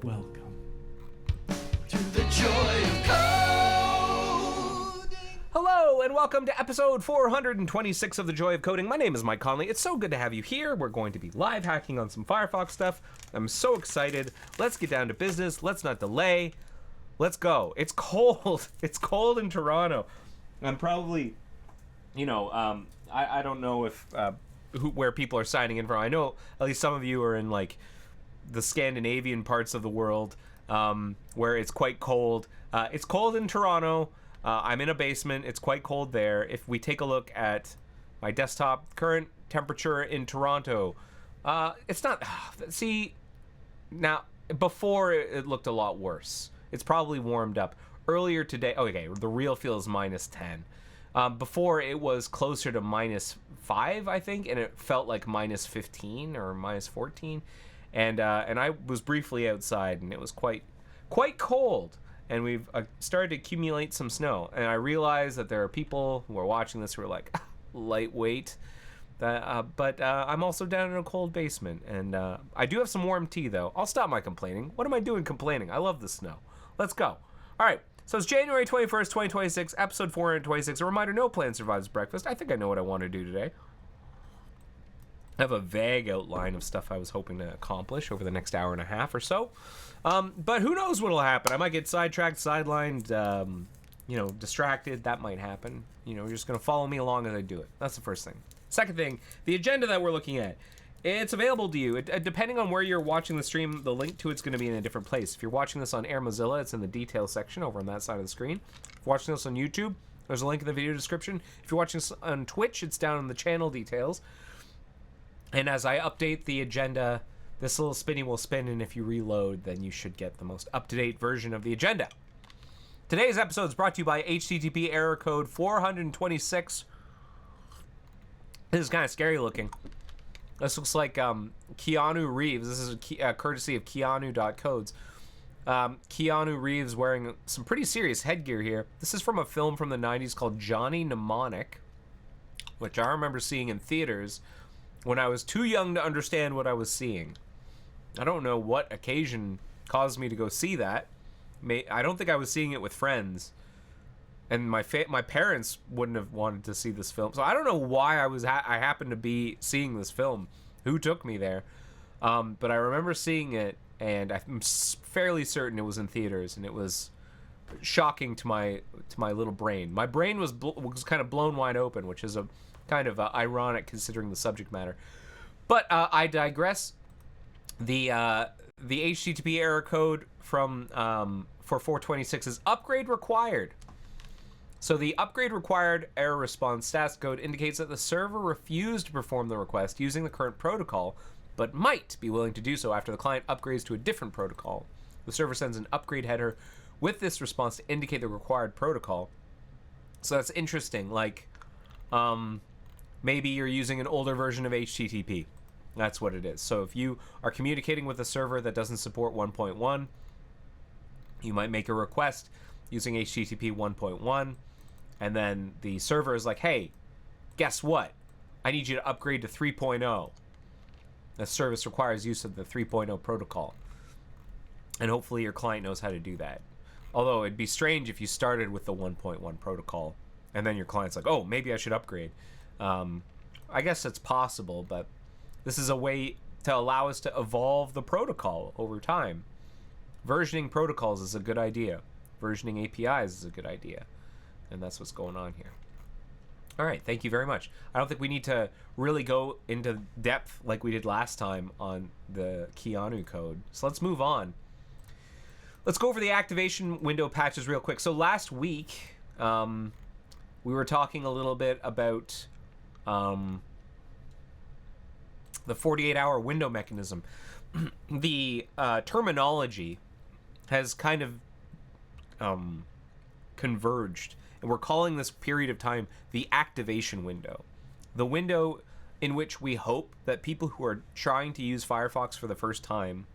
Welcome to the joy of coding. Hello, and welcome to episode 426 of The Joy of Coding. My name is Mike Conley. It's so good to have you here. We're going to be live hacking on some Firefox stuff. I'm so excited. Let's get down to business. Let's not delay. Let's go. It's cold. It's cold in Toronto. I'm probably, I don't know if where people are signing in from. I know at least some of you are in like the Scandinavian parts of the world where it's quite cold. It's cold in Toronto. I'm in a basement. It's quite cold there. If we take a look at my desktop, current temperature in Toronto, it's not. See, now before it looked a lot worse. It's probably warmed up earlier today. Okay, the real feel is -10. Before it was closer to -5, I think, and it felt like -15 or -14. And I was briefly outside, and it was quite cold. And we've started to accumulate some snow. And I realize that there are people who are watching this who are like, lightweight. But I'm also down in a cold basement. And I do have some warm tea, though. I'll stop my complaining. What am I doing complaining? I love the snow. Let's go. All right. So it's January 21st, 2026, episode 426. A reminder, no plan survives breakfast. I think I know what I want to do today. I have a vague outline of stuff I was hoping to accomplish over the next hour and a half or so. But who knows what'll happen. I might get sidetracked, sidelined, distracted. That might happen. You're just going to follow me along as I do it. That's the first thing. Second thing, the agenda that we're looking at. It's available to you. Depending on where you're watching the stream, the link to it's going to be in a different place. If you're watching this on Air Mozilla, it's in the details section over on that side of the screen. If you're watching this on YouTube, there's a link in the video description. If you're watching this on Twitch, it's down in the channel details. And as I update the agenda, this little spinny will spin, and if you reload, then you should get the most up-to-date version of the agenda. Today's episode is brought to you by HTTP error code 426. This is kind of scary looking. This looks like Keanu Reeves. This is a courtesy of Keanu.codes. Keanu Reeves wearing some pretty serious headgear here. This is from a film from the 90s called Johnny Mnemonic, which I remember seeing in theaters when I was too young to understand what I was seeing. I don't know what occasion caused me to go see that. I don't think I was seeing it with friends. And my parents wouldn't have wanted to see this film. So I don't know why I happened to be seeing this film. Who took me there? But I remember seeing it, and I'm fairly certain it was in theaters, and it was shocking to my little brain. My brain was kind of blown wide open, which is a kind of ironic considering the subject matter. But I digress. The HTTP error code for 426 is upgrade required. So the upgrade required error response status code indicates that the server refused to perform the request using the current protocol, but might be willing to do so after the client upgrades to a different protocol. The server sends an upgrade header with this response to indicate the required protocol. So that's interesting. Like, maybe you're using an older version of HTTP. That's what it is. So if you are communicating with a server that doesn't support 1.1, you might make a request using HTTP 1.1, and then the server is like, hey, guess what? I need you to upgrade to 3.0. The service requires use of the 3.0 protocol. And hopefully your client knows how to do that. Although it'd be strange if you started with the 1.1 protocol, and then your client's like, oh, maybe I should upgrade. I guess it's possible, but this is a way to allow us to evolve the protocol over time. Versioning protocols is a good idea. Versioning APIs is a good idea. And that's what's going on here. All right, thank you very much. I don't think we need to really go into depth like we did last time on the Keanu code. So let's move on. Let's go over the activation window patches real quick. So last week, we were talking a little bit about the 48-hour window mechanism. The terminology has kind of converged, and we're calling this period of time the activation window. The window in which we hope that people who are trying to use Firefox for the first time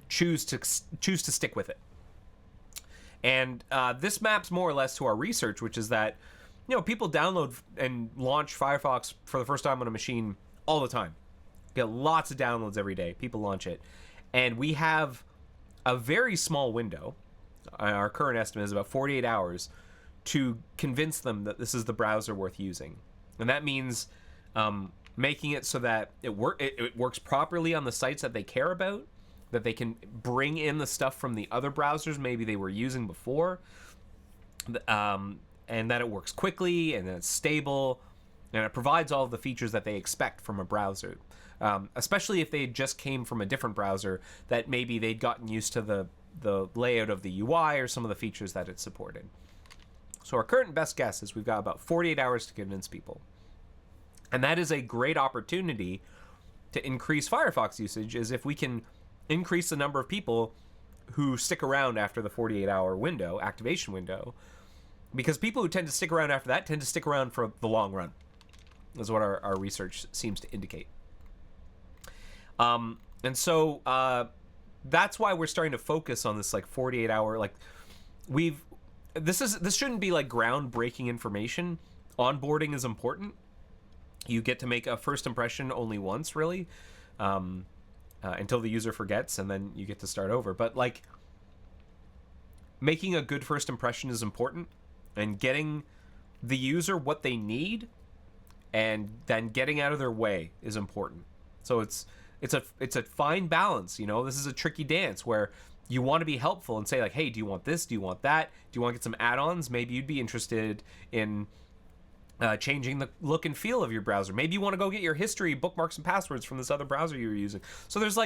choose to stick with it. And this maps more or less to our research, which is that, you know, people download and launch Firefox for the first time on a machine all the time. Get lots of downloads every day. People launch it. And we have a very small window. Our current estimate is about 48 hours to convince them that this is the browser worth using. And that means making it so that it works properly on the sites that they care about, that they can bring in the stuff from the other browsers maybe they were using before, and that it works quickly and that it's stable, and it provides all of the features that they expect from a browser. Especially if they just came from a different browser that maybe they'd gotten used to the layout of the UI or some of the features that it supported. So our current best guess is we've got about 48 hours to convince people. And that is a great opportunity to increase Firefox usage, is if we can increase the number of people who stick around after the 48-hour window, activation window, because people who tend to stick around after that tend to stick around for the long run, is what our research seems to indicate. And so that's why we're starting to focus on this 48-hour, this shouldn't be groundbreaking information. Onboarding is important. You get to make a first impression only once, really, until the user forgets, and then you get to start over. But making a good first impression is important, and getting the user what they need and then getting out of their way is important. So it's a fine balance. This is a tricky dance where you want to be helpful and say hey, do you want this? Do you want that? Do you want to get some add-ons? Maybe you'd be interested in changing the look and feel of your browser. Maybe you want to go get your history, bookmarks, and passwords from this other browser you were using. So there's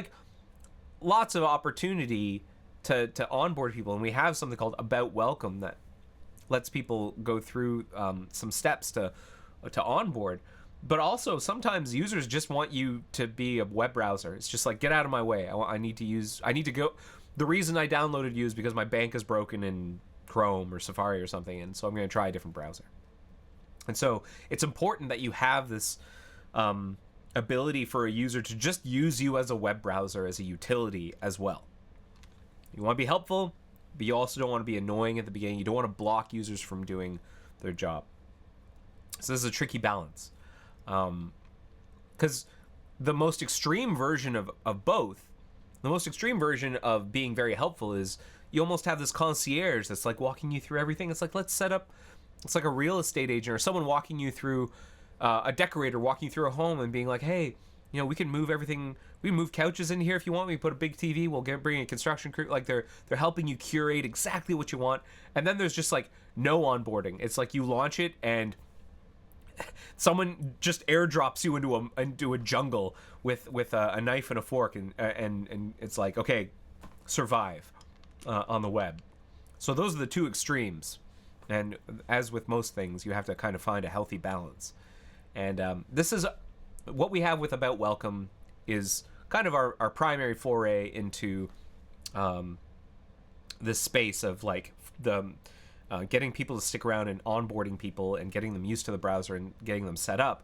lots of opportunity to onboard people, and we have something called About Welcome that lets people go through some steps to onboard. But also sometimes users just want you to be a web browser. It's just get out of my way. I need to go. The reason I downloaded you is because my bank is broken in Chrome or Safari or something, and so I'm going to try a different browser. And so it's important that you have this ability for a user to just use you as a web browser, as a utility as well. You want to be helpful, but you also don't want to be annoying at the beginning. You don't want to block users from doing their job. So this is a tricky balance. Because the most extreme version of both, the most extreme version of being very helpful is you almost have this concierge that's walking you through everything. It's let's set up. It's like a real estate agent or someone walking you through, a decorator walking you through a home and being hey, we can move everything. We can move couches in here if you want. We put a big TV. We'll bring a construction crew. They're helping you curate exactly what you want. And then there's just no onboarding. It's you launch it and someone just airdrops you into a jungle with a knife and a fork and it's okay, survive on the web. So those are the two extremes. And as with most things, you have to kind of find a healthy balance. And this is what we have with About Welcome is kind of our primary foray into this space of getting people to stick around and onboarding people and getting them used to the browser and getting them set up.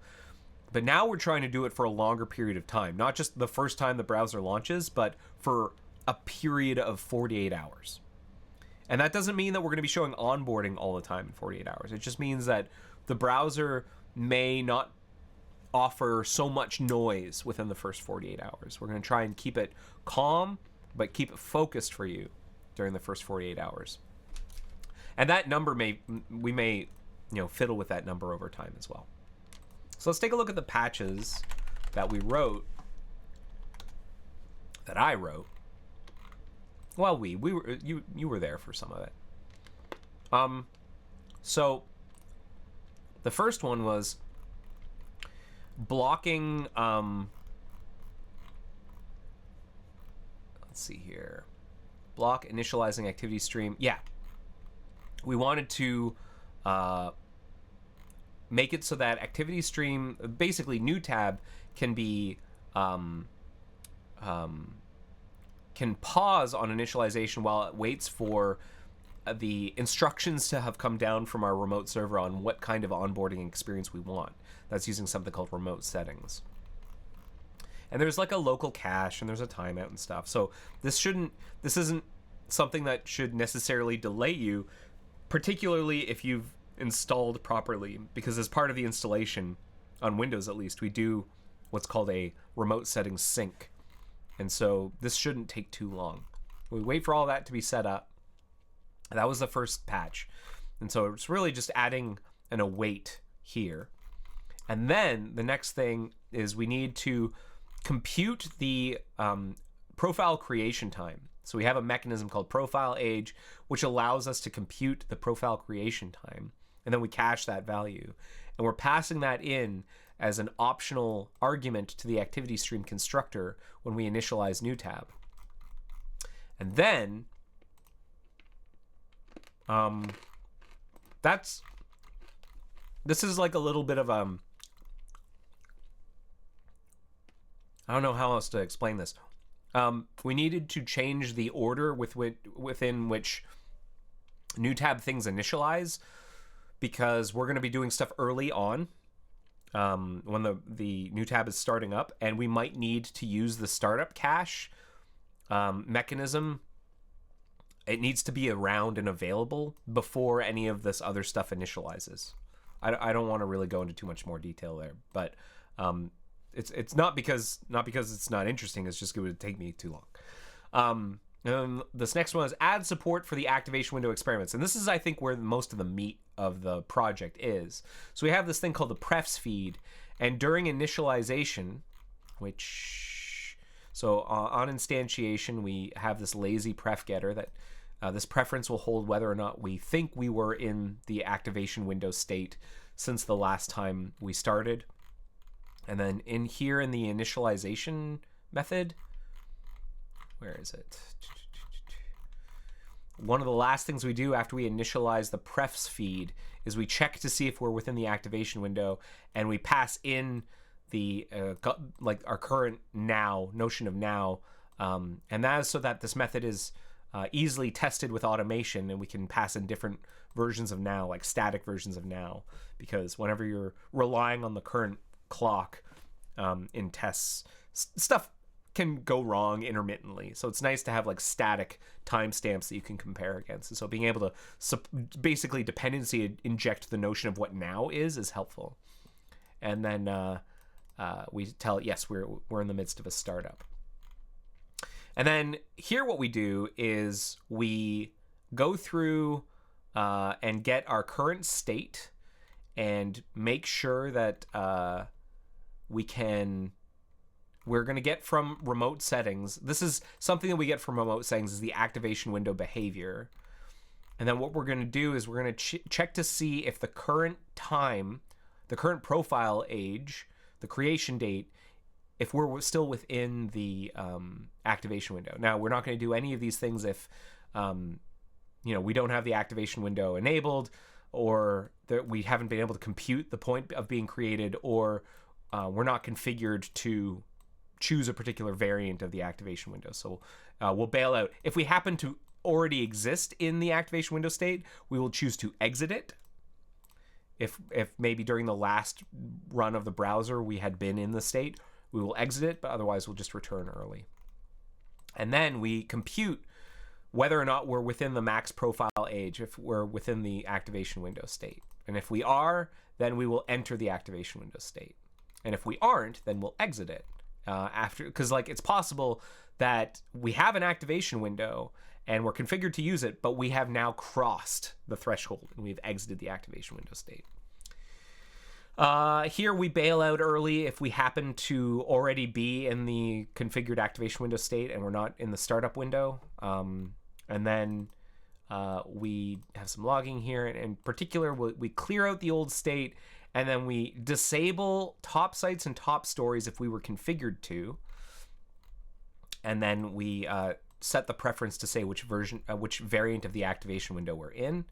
But now we're trying to do it for a longer period of time, not just the first time the browser launches, but for a period of 48 hours. And that doesn't mean that we're going to be showing onboarding all the time in 48 hours. It just means that the browser may not offer so much noise within the first 48 hours. We're going to try and keep it calm, but keep it focused for you during the first 48 hours. And that number we may fiddle with that number over time as well. So let's take a look at the patches that we wrote, that I wrote. Well, we were you were there for some of it. So the first one was blocking. Let's see here, block initializing activity stream. Yeah, we wanted to make it so that activity stream, basically new tab, can be can pause on initialization while it waits for the instructions to have come down from our remote server on what kind of onboarding experience we want. That's using something called remote settings. And there's a local cache and there's a timeout and stuff. So this isn't something that should necessarily delay you, particularly if you've installed properly, because as part of the installation, on Windows at least, we do what's called a remote settings sync. And so this shouldn't take too long. We wait for all that to be set up. That was the first patch. And so it's really just adding an await here. And then the next thing is we need to compute the profile creation time. So we have a mechanism called profile age, which allows us to compute the profile creation time. And then we cache that value. And we're passing that in as an optional argument to the activity stream constructor when we initialize new tab. And then this is like a little bit of I don't know how else to explain this. We needed to change the order within which new tab things initialize, because we're going to be doing stuff early on when the new tab is starting up, and we might need to use the startup cache mechanism. It needs to be around and available before any of this other stuff initializes. I don't want to really go into too much more detail there, but it's not because it's not interesting. It's just it would take me too long. And this next one is add support for the activation window experiments, and this is, I think, where most of the meat of the project is. So we have this thing called the prefs feed, and during initialization, on instantiation, we have this lazy pref getter that this preference will hold whether or not we think we were in the activation window state since the last time we started. And then in here in the initialization method, where is it? One of the last things we do after we initialize the prefs feed is we check to see if we're within the activation window, and we pass in the like our current now notion of now, and that is so that this method is easily tested with automation, and we can pass in different versions of now, like static versions of now, because whenever you're relying on the current clock in tests, stuff can go wrong intermittently. So it's nice to have like static timestamps that you can compare against. And so being able to basically dependency inject the notion of what now is helpful. And then we tell it, yes, we're in the midst of a startup. And then here what we do is we go through and get our current state and make sure that we're going to get from remote settings. This is something that we get from remote settings, is the activation window behavior. And then what we're going to do is we're going to check to see if the current time, the current profile age, the creation date, if we're still within the activation window. Now, we're not going to do any of these things if we don't have the activation window enabled, or that we haven't been able to compute the point of being created, or we're not configured to choose a particular variant of the activation window. So we'll bail out. If we happen to already exist in the activation window state, we will choose to exit it. If maybe during the last run of the browser we had been in the state, we will exit it, but otherwise we'll just return early. And then we compute whether or not we're within the max profile age, if we're within the activation window state. And if we are, then we will enter the activation window state. And if we aren't, then we'll exit it after, because like it's possible that we have an activation window and we're configured to use it, but we have now crossed the threshold and we've exited the activation window state. Here we bail out early if we happen to already be in the configured activation window state and we're not in the startup window. And then we have some logging here. And in particular, we clear out the old state, and then we disable top sites and top stories if we were configured to. And then we set the preference to say which variant of the activation window we're in.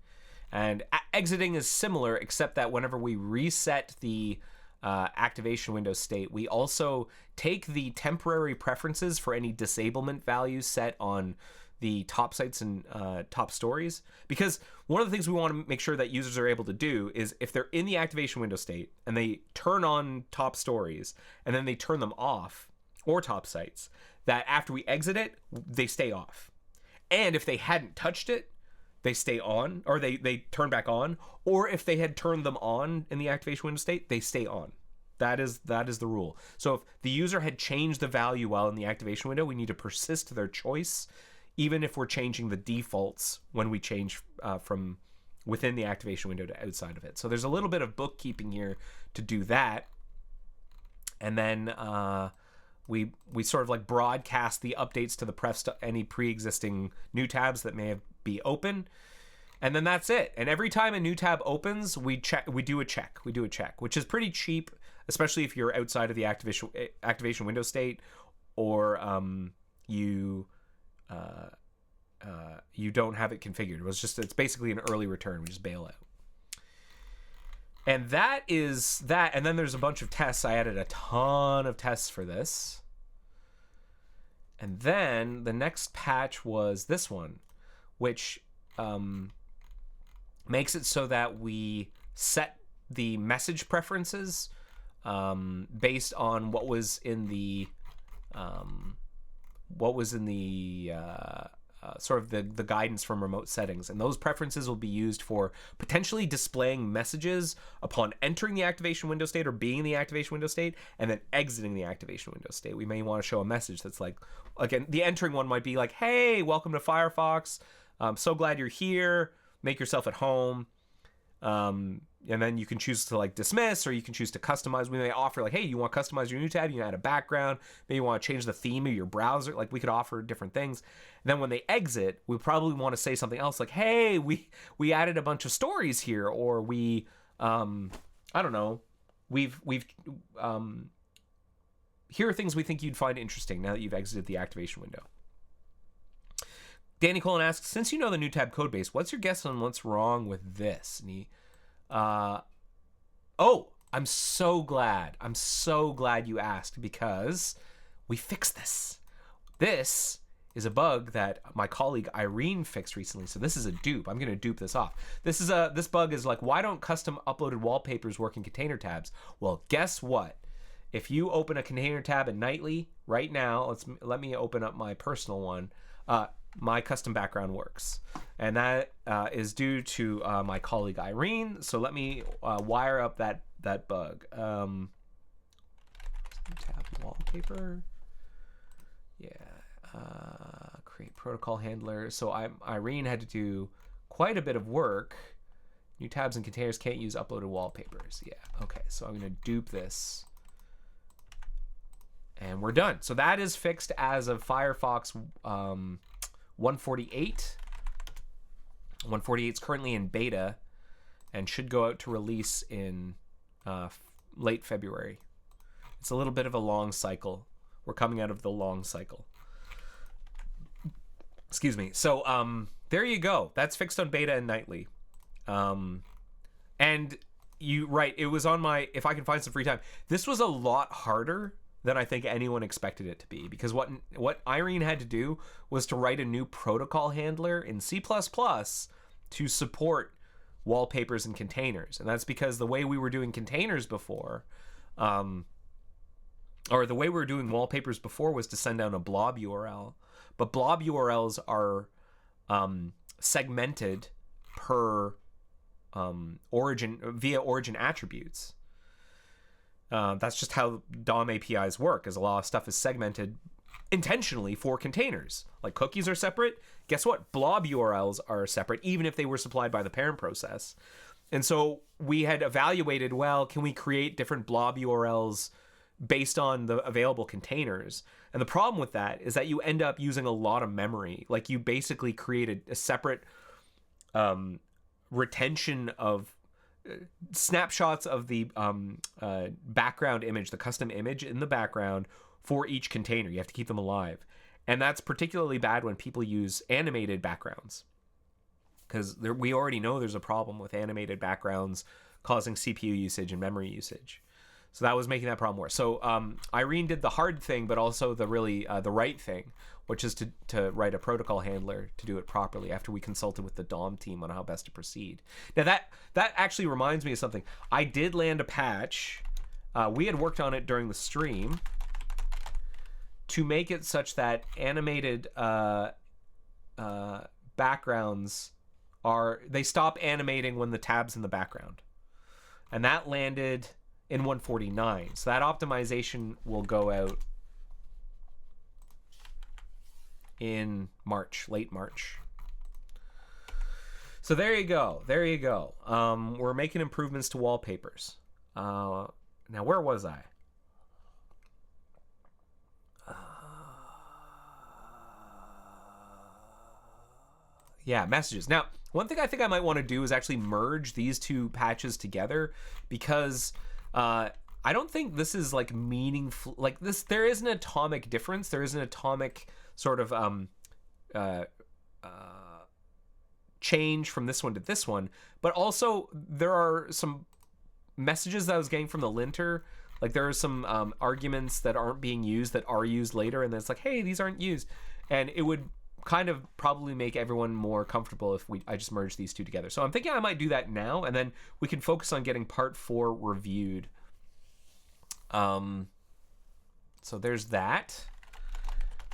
And exiting is similar, except that whenever we reset the activation window state, we also take the temporary preferences for any disablement values set on the top sites and top stories. Because one of the things we want to make sure that users are able to do is if they're in the activation window state and they turn on top stories and then they turn them off, or top sites, that after we exit it, they stay off. And if they hadn't touched it, they stay on, or they turn back on, or if they had turned them on in the activation window state, they stay on. That is the rule. So if the user had changed the value while in the activation window, we need to persist their choice, even if we're changing the defaults when we change from within the activation window to outside of it. So there's a little bit of bookkeeping here to do that. And then we sort of like broadcast the updates to the prefs to any pre-existing new tabs that may be open. And then that's it. And every time a new tab opens, we do a check, which is pretty cheap, especially if you're outside of the activation window state, or you don't have it configured. It's basically an early return. We just bail out. And that is that. And then there's a bunch of tests. I added a ton of tests for this. And then the next patch was this one, which makes it so that we set the message preferences based on what was in the sort of the guidance from remote settings. And those preferences will be used for potentially displaying messages upon entering the activation window state or being in the activation window state, and then exiting the activation window state. We may want to show a message that's like, again, the entering one might be like, hey, welcome to Firefox. I'm so glad you're here. Make yourself at home. And then you can choose to like dismiss, or you can choose to customize. We may offer like, hey, you want to customize your new tab? You can add a background. Maybe you want to change the theme of your browser. Like, we could offer different things. And then when they exit, we probably want to say something else like, hey, we added a bunch of stories here, or we, I don't know, we've here are things we think you'd find interesting now that you've exited the activation window. Danny Colin asks, since you know the new tab code base, what's your guess on what's wrong with this? And he, I'm so glad you asked, because we fixed this. This is a bug that my colleague Irene fixed recently. So this is a dupe. I'm going to dupe this off. This bug is like, why don't custom uploaded wallpapers work in container tabs? Well, guess what? If you open a container tab in Nightly right now, let me open up my personal one. My custom background works, and that is due to my colleague Irene. So let me wire up that bug. Tab wallpaper, create protocol handler. So Irene had to do quite a bit of work. New tabs and containers can't use uploaded wallpapers. Okay, so I'm gonna dupe this, and we're done. So that is fixed as of Firefox 148. 148 is currently in beta and should go out to release in late February. It's a little bit of a long cycle. We're coming out of the long cycle. Excuse me. So there you go. That's fixed on beta and Nightly. And it was on my, if I can find some free time. This was a lot harder than I think anyone expected it to be, because what Irene had to do was to write a new protocol handler in C++ to support wallpapers and containers. And that's because the way we were doing containers before, or the way we were doing wallpapers before, was to send down a blob URL. But blob URLs are segmented per via origin attributes. That's just how DOM APIs work, is a lot of stuff is segmented intentionally for containers. Like cookies are separate. Guess what? Blob URLs are separate, even if they were supplied by the parent process. And so we had evaluated, well, can we create different blob URLs based on the available containers? And the problem with that is that you end up using a lot of memory. Like, you basically created a separate retention of snapshots of the background image, the custom image in the background for each container. You have to keep them alive. And that's particularly bad when people use animated backgrounds, because we already know there's a problem with animated backgrounds causing CPU usage and memory usage. So that was making that problem worse. So Irene did the hard thing, but also the right thing, which is to write a protocol handler to do it properly after we consulted with the DOM team on how best to proceed. Now that actually reminds me of something. I did land a patch. We had worked on it during the stream to make it such that animated backgrounds they stop animating when the tab's in the background. And that landed in 149. So that optimization will go out in March, late March. So there you go. There you go. We're making improvements to wallpapers. Now, where was I? Yeah, messages. Now, one thing I think I might want to do is actually merge these two patches together, because I don't think this is like meaningful. Like this, there is an atomic difference. There is an atomic sort of change from this one to this one, but also there are some messages that I was getting from the linter. Like there are some arguments that aren't being used that are used later, and then it's like, hey, these aren't used, and it would kind of probably make everyone more comfortable if I just merge these two together. So I'm thinking I might do that now, and then we can focus on getting part 4 reviewed. So there's that.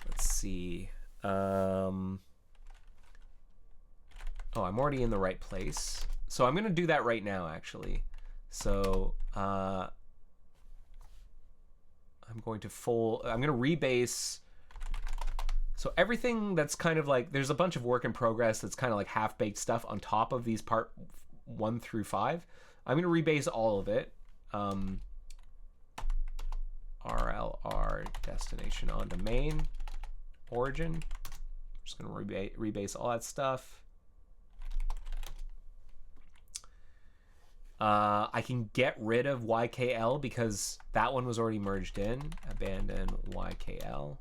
Let's see. Oh, I'm already in the right place. So I'm going to do that right now, actually. So I'm going to rebase. So everything that's kind of like, there's a bunch of work in progress that's kind of like half-baked stuff on top of these part 1 through 5. I'm going to rebase all of it. RLR destination on domain origin. Just going to rebase all that stuff. I can get rid of YKL because that one was already merged in. Abandon YKL.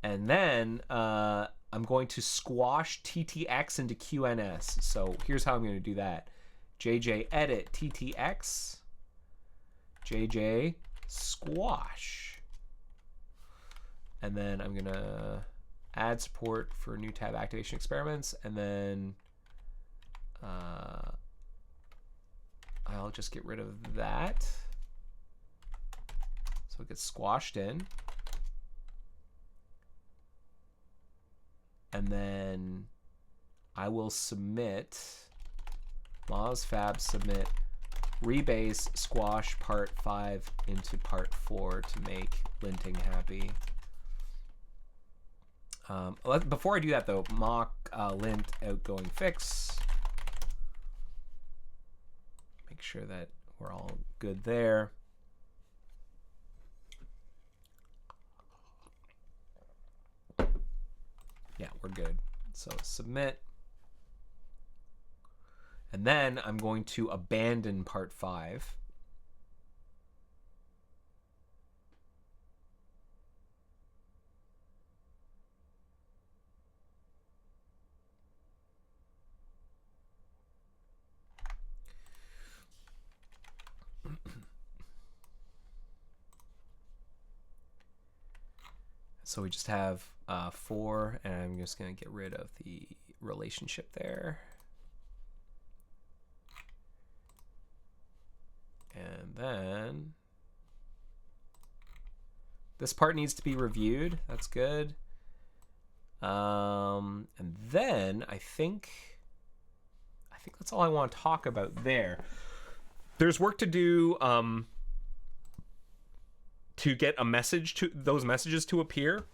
And then I'm going to squash TTX into QNS. So here's how I'm going to do that. JJ edit TTX. JJ squash. And then I'm going to add support for new tab activation experiments. And then I'll just get rid of that. So it gets squashed in. And then I will submit mozfab submit rebase squash part 5 into part 4 to make linting happy. Before I do that though, mock lint outgoing fix. Make sure that we're all good there. Yeah, we're good. So submit. And then I'm going to abandon part 5. So we just have 4, and I'm just going to get rid of the relationship there. And then this part needs to be reviewed. That's good. And then I think that's all I want to talk about there. There's work to do to get a message to those messages to appear,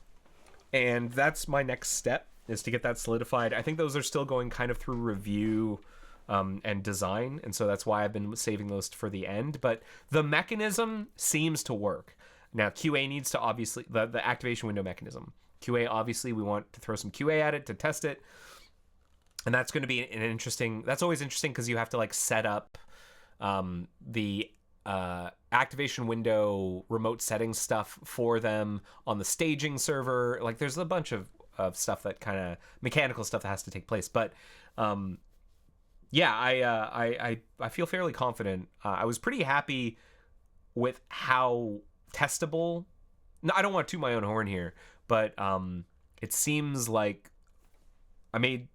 and that's my next step, is to get that solidified. I think those are still going kind of through review and design, and so that's why I've been saving those for the end. But the mechanism seems to work. Now QA needs to obviously, the activation window mechanism, QA, obviously we want to throw some QA at it to test it, and that's going to be an interesting, that's always interesting because you have to like set up the activation window remote settings stuff for them on the staging server. Like there's a bunch of stuff that kind of mechanical stuff that has to take place. But yeah, I feel fairly confident. I was pretty happy with how testable. No, I don't want to toot my own horn here, but it seems like I made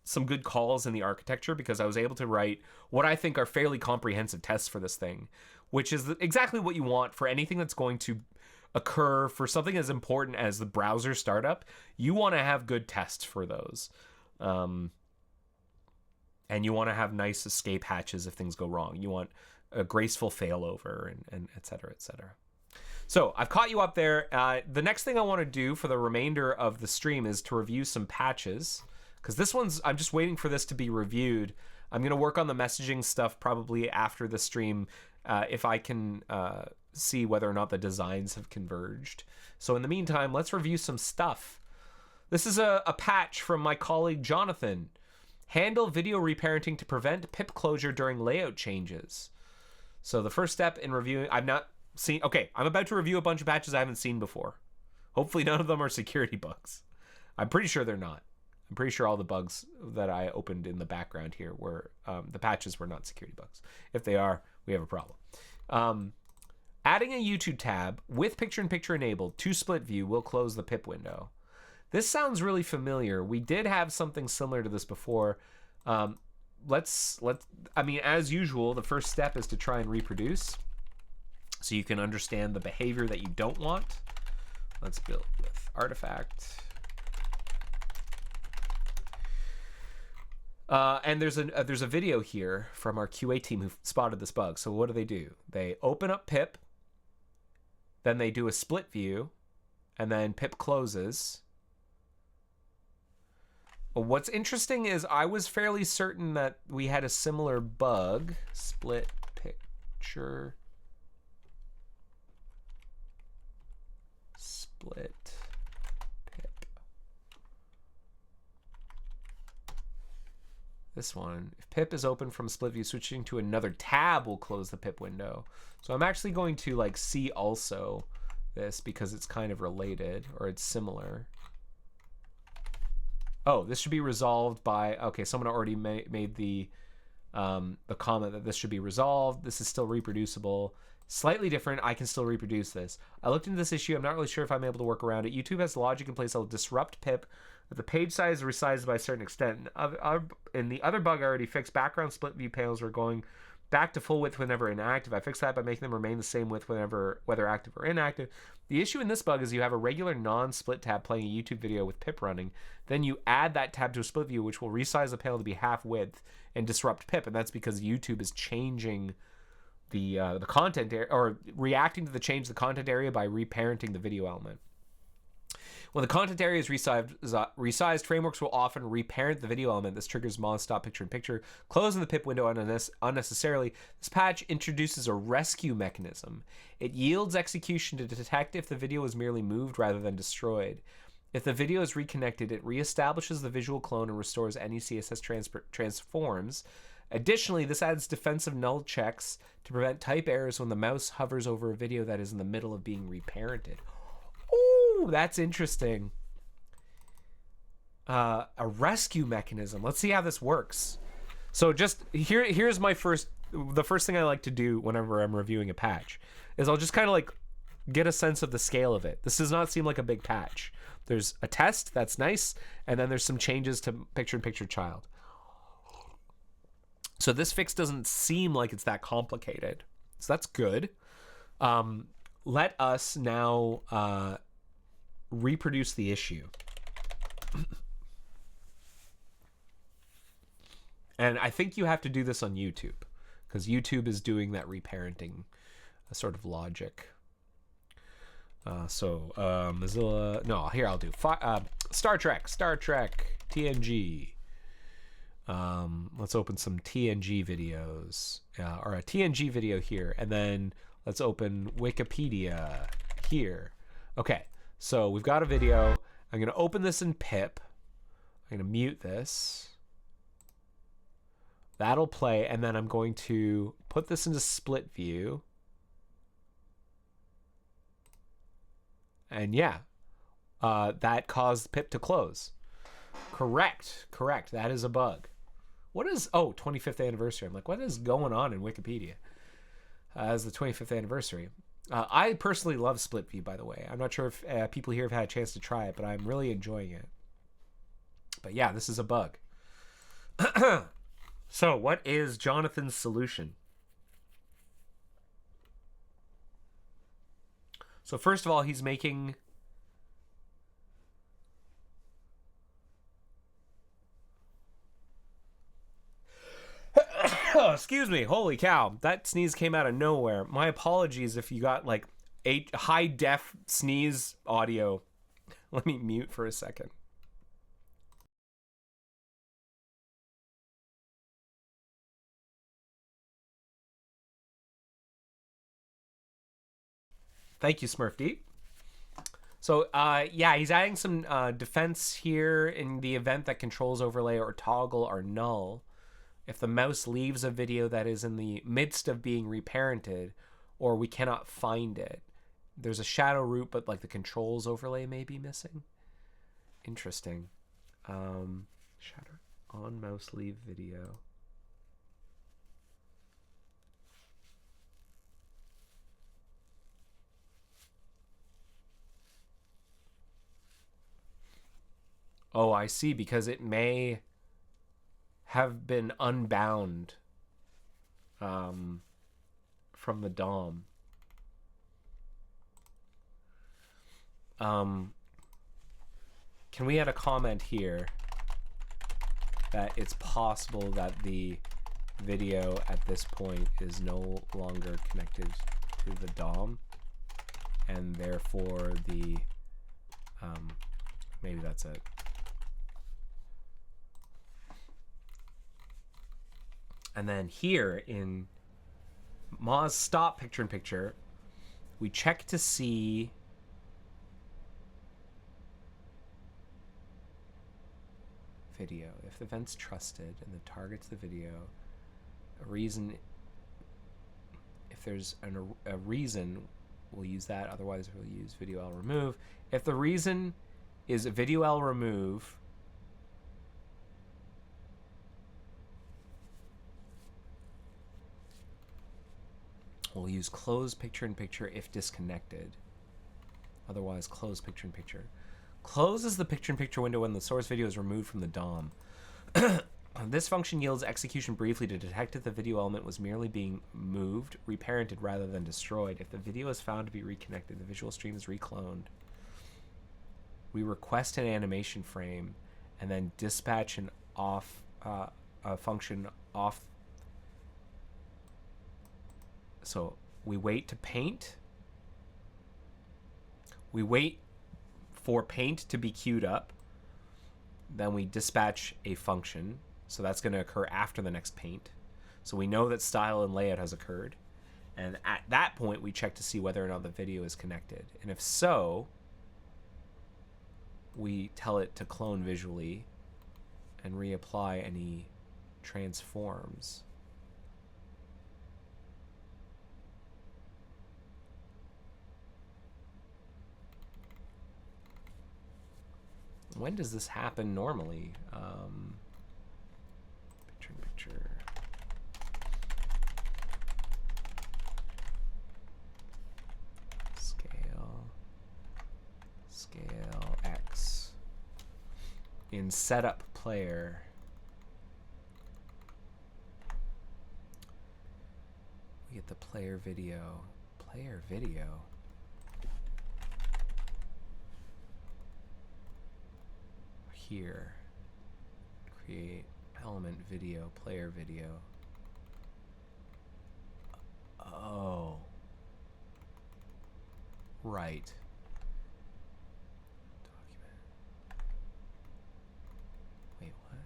some good calls in the architecture because I was able to write what I think are fairly comprehensive tests for this thing, which is exactly what you want for anything that's going to occur for something as important as the browser startup. You want to have good tests for those. And you want to have nice escape hatches if things go wrong. You want a graceful failover and et cetera, et cetera. So I've caught you up there. The next thing I want to do for the remainder of the stream is to review some patches, because this one's, I'm just waiting for this to be reviewed. I'm going to work on the messaging stuff probably after the stream, if I can see whether or not the designs have converged. So in the meantime, let's review some stuff. This is a patch from my colleague Jonathan. Handle video reparenting to prevent pip closure during layout changes. So the first step in reviewing, I've not seen, okay, I'm about to review a bunch of patches I haven't seen before. Hopefully none of them are security bugs. I'm pretty sure they're not. I'm pretty sure all the bugs that I opened in the background here were, the patches were not security bugs. If they are, we have a problem. Adding a YouTube tab with picture-in-picture enabled to split view will close the pip window. This sounds really familiar. We did have something similar to this before. I mean, as usual, the first step is to try and reproduce, so you can understand the behavior that you don't want. Let's build with artifact. And there's a video here from our QA team who spotted this bug. So what do? They open up pip, then they do a split view, and then pip closes. What's interesting is I was fairly certain that we had a similar bug. Split picture. Split pip. This one. If pip is open from split view, switching to another tab will close the pip window. So I'm actually going to like see also this because it's kind of related, or it's similar. Oh, this should be resolved by, okay, someone already made the comment that this should be resolved. This is still reproducible. Slightly different, I can still reproduce this. I looked into this issue, I'm not really sure if I'm able to work around it. YouTube has logic in place that will disrupt pip if the page size is resized by a certain extent. In the other bug I already fixed, background split view panels were going back to full width whenever inactive. I fixed that by making them remain the same width whether active or inactive. The issue in this bug is you have a regular non-split tab playing a YouTube video with pip running. Then you add that tab to a split view, which will resize the panel to be half width and disrupt pip. And that's because YouTube is changing the content or reacting to the change of the content area by reparenting the video element. When the content area is resized, frameworks will often reparent the video element. This triggers MonStop picture-in-picture, closing the pip window unnecessarily. This patch introduces a rescue mechanism. It yields execution to detect if the video is merely moved rather than destroyed. If the video is reconnected, it reestablishes the visual clone and restores any CSS transforms. Additionally, this adds defensive null checks to prevent type errors when the mouse hovers over a video that is in the middle of being reparented. Ooh, that's interesting. A rescue mechanism. Let's see how this works. So just here's the first thing I like to do whenever I'm reviewing a patch is I'll just kind of like get a sense of the scale of it. This does not seem like a big patch. There's a test, that's nice, and then there's some changes to picture-in-picture child. So this fix doesn't seem like it's that complicated. So that's good. Let us now reproduce the issue. And I think you have to do this on YouTube because YouTube is doing that reparenting sort of logic. Mozilla, no, here I'll do Star Trek, TNG. Let's open some TNG videos, or a TNG video here, and then let's open Wikipedia here. Okay, so we've got a video. I'm going to open this in pip. I'm going to mute this. That'll play, and then I'm going to put this into split view. And yeah, that caused pip to close. Correct. That is a bug. What is, 25th anniversary. I'm like, what is going on in Wikipedia? As the 25th anniversary. I personally love split view, by the way. I'm not sure if people here have had a chance to try it, but I'm really enjoying it. But yeah, this is a bug. So what is Jonathan's solution? So first of all, he's making... Oh, excuse me. Holy cow. That sneeze came out of nowhere. My apologies if you got, like, high def sneeze audio. Let me mute for a second. Thank you, Smurf D. So, yeah, he's adding some defense here in the event that controls overlay or toggle are null. If the mouse leaves a video that is in the midst of being reparented, or we cannot find it, there's a shadow root, but like the controls overlay may be missing. Interesting. Shadow on mouse leave video. Oh, I see, because it may have been unbound from the DOM. Can we add a comment here that it's possible that the video at this point is no longer connected to the DOM, and therefore the maybe that's it. And then here in Moz stop picture in picture, we check to see video. If the event's trusted and the target's the video, a reason, if there's a reason, we'll use that. Otherwise, we'll use video L remove. If the reason is video L remove, we'll use close picture in picture if disconnected. Otherwise, close picture in picture. Closes the picture in picture window when the source video is removed from the DOM. This function yields execution briefly to detect if the video element was merely being moved, reparented rather than destroyed. If the video is found to be reconnected, the visual stream is recloned. We request an animation frame and then dispatch an off a function off. So we wait to paint. We wait for paint to be queued up. Then we dispatch a function. So that's going to occur after the next paint. So we know that style and layout has occurred. And at that point, we check to see whether or not the video is connected. And if so, we tell it to clone visually and reapply any transforms. When does this happen normally? Picture in picture. Scale X. In setup player. We get the player video. Player video. Here, create element video, player video. Oh, right. Document. Wait, what?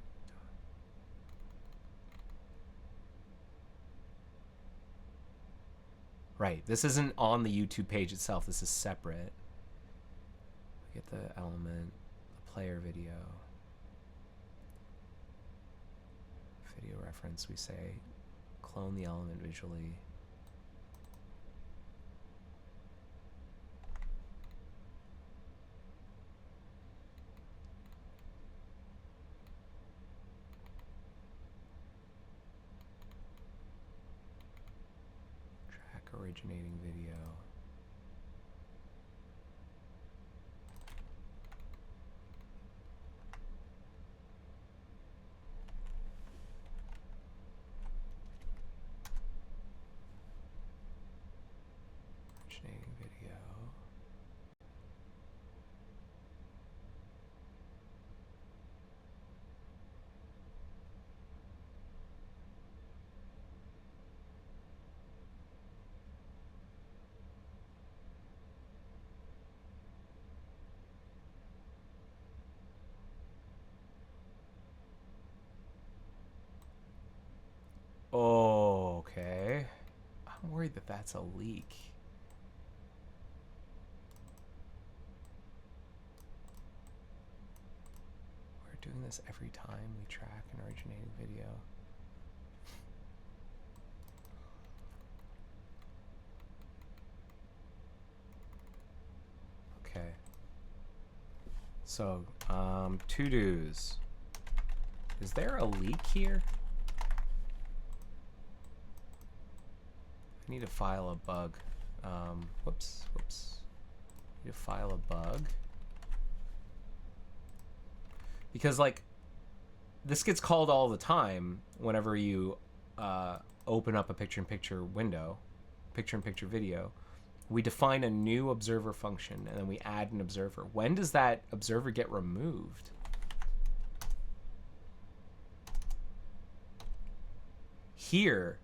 Right, this isn't on the YouTube page itself. This is separate. We get the element. Player video. Video reference, we say clone the element visually. Track originating video. Video. I'm worried that that's a leak. We're doing this every time we track an originating video. Okay. So, to-dos. Is there a leak here? I need to file a bug. Whoops. Need to file a bug. Because, like, this gets called all the time whenever you open up a picture-in-picture window, picture-in-picture video. We define a new observer function, and then we add an observer. When does that observer get removed? Here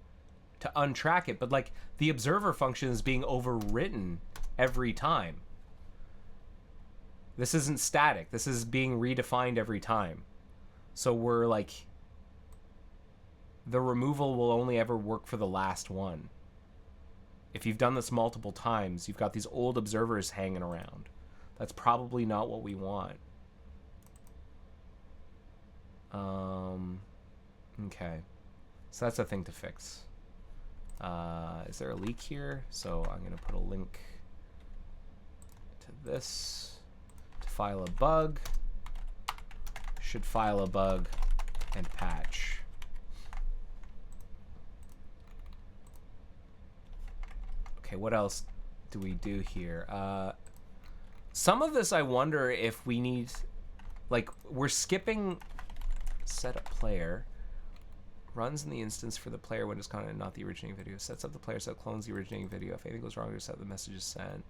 to untrack it, but like the observer function is being overwritten every time. This isn't static. This is being redefined every time. So we're like, the removal will only ever work for the last one. If you've done this multiple times, you've got these old observers hanging around. That's probably not what we want. Okay. So that's a thing to fix. Is there a leak here? So I'm going to put a link to this to file a bug. Should file a bug and patch. Okay, what else do we do here? Some of this I wonder if we need, like, we're skipping setup player. Runs in the instance for the player when it's content, not the originating video. Sets up the player so it clones the originating video. If anything goes wrong, just set the message is sent.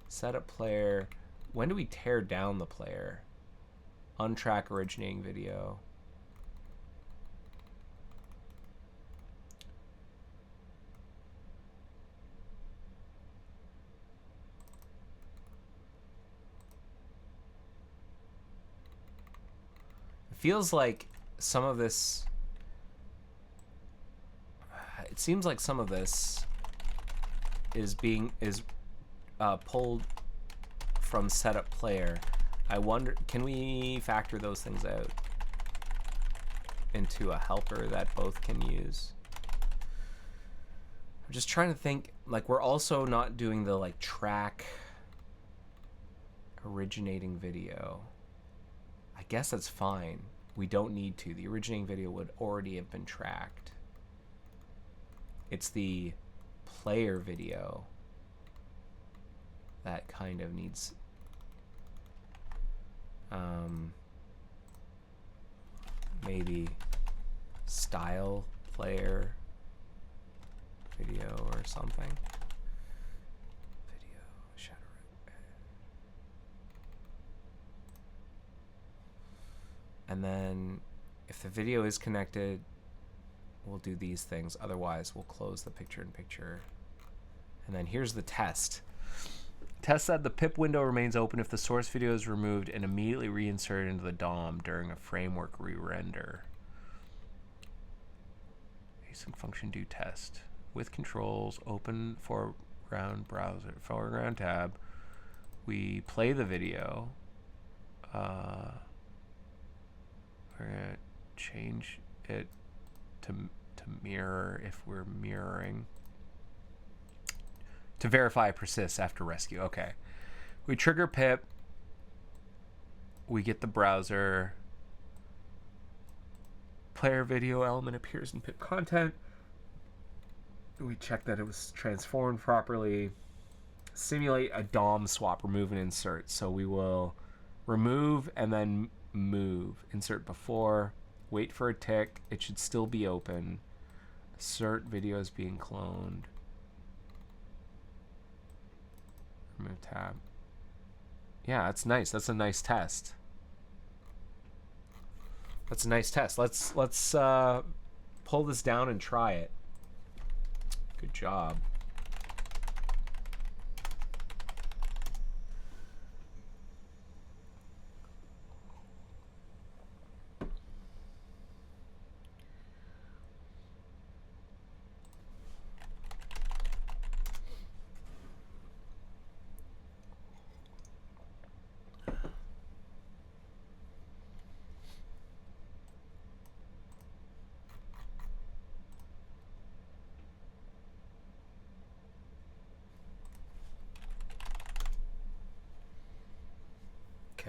Setup player. When do we tear down the player? Untrack originating video. It feels like some of this... It seems like some of this is pulled from setup player. I wonder, can we factor those things out into a helper that both can use? I'm just trying to think, like, we're also not doing the like track originating video. I guess that's fine. We don't need to. The originating video would already have been tracked. It's the player video that kind of needs maybe style player video or something. Video shadow. And then if the video is connected, we'll do these things. Otherwise, we'll close the picture-in-picture. And then here's the test. Test that the pip window remains open if the source video is removed and immediately reinserted into the DOM during a framework re-render. Async function do test. With controls, open foreground browser, foreground tab. We play the video. We're gonna change it to mirror if we're mirroring. To verify it persists after rescue. Okay. We trigger pip. We get the browser. Player video element appears in pip content. We check that it was transformed properly. Simulate a DOM swap, remove and insert. So we will remove and then move. Insert before. Wait for a tick. It should still be open. Assert video is being cloned. Remove tab. Yeah, that's nice. That's a nice test. That's a nice test. Let's pull this down and try it. Good job.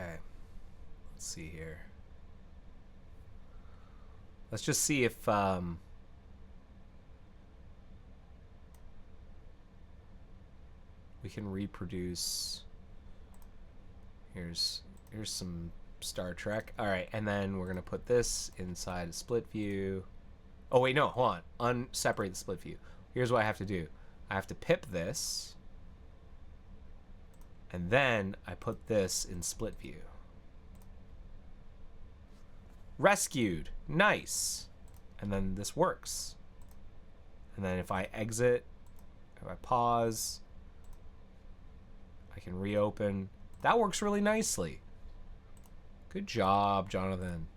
Okay. Let's see here. Let's just see if we can reproduce. Here's some Star Trek. All right, and then we're gonna put this inside a split view. Oh wait, no, hold on. Unseparate the split view. Here's what I have to do. I have to pip this, and then I put this in split view. Rescued. Nice. And then this works. And then if I exit, if I pause, I can reopen. That works really nicely. Good job, Jonathan.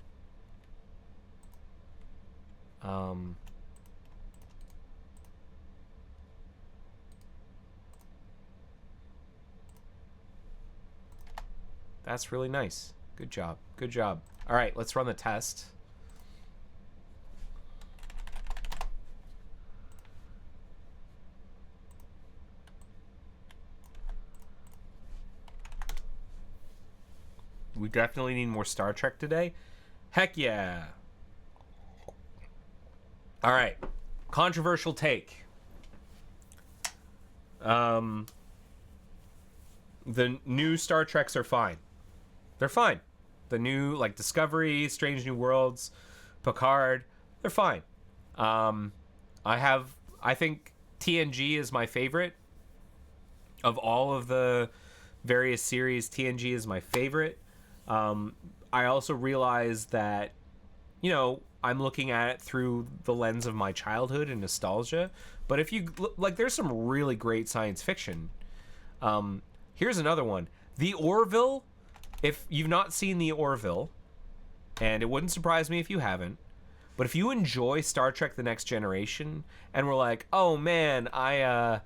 That's really nice. Good job. Good job. All right, let's run the test. We definitely need more Star Trek today. Heck yeah. All right. Controversial take. The new Star Treks are fine. They're fine. The new, like, Discovery, Strange New Worlds, Picard, they're fine. I think TNG is my favorite. Of all of the various series, TNG is my favorite. I also realize that, you know, I'm looking at it through the lens of my childhood and nostalgia. But if you, like, there's some really great science fiction. Here's another one. The Orville. If you've not seen The Orville, and it wouldn't surprise me if you haven't, but if you enjoy Star Trek The Next Generation and we're like, oh man, I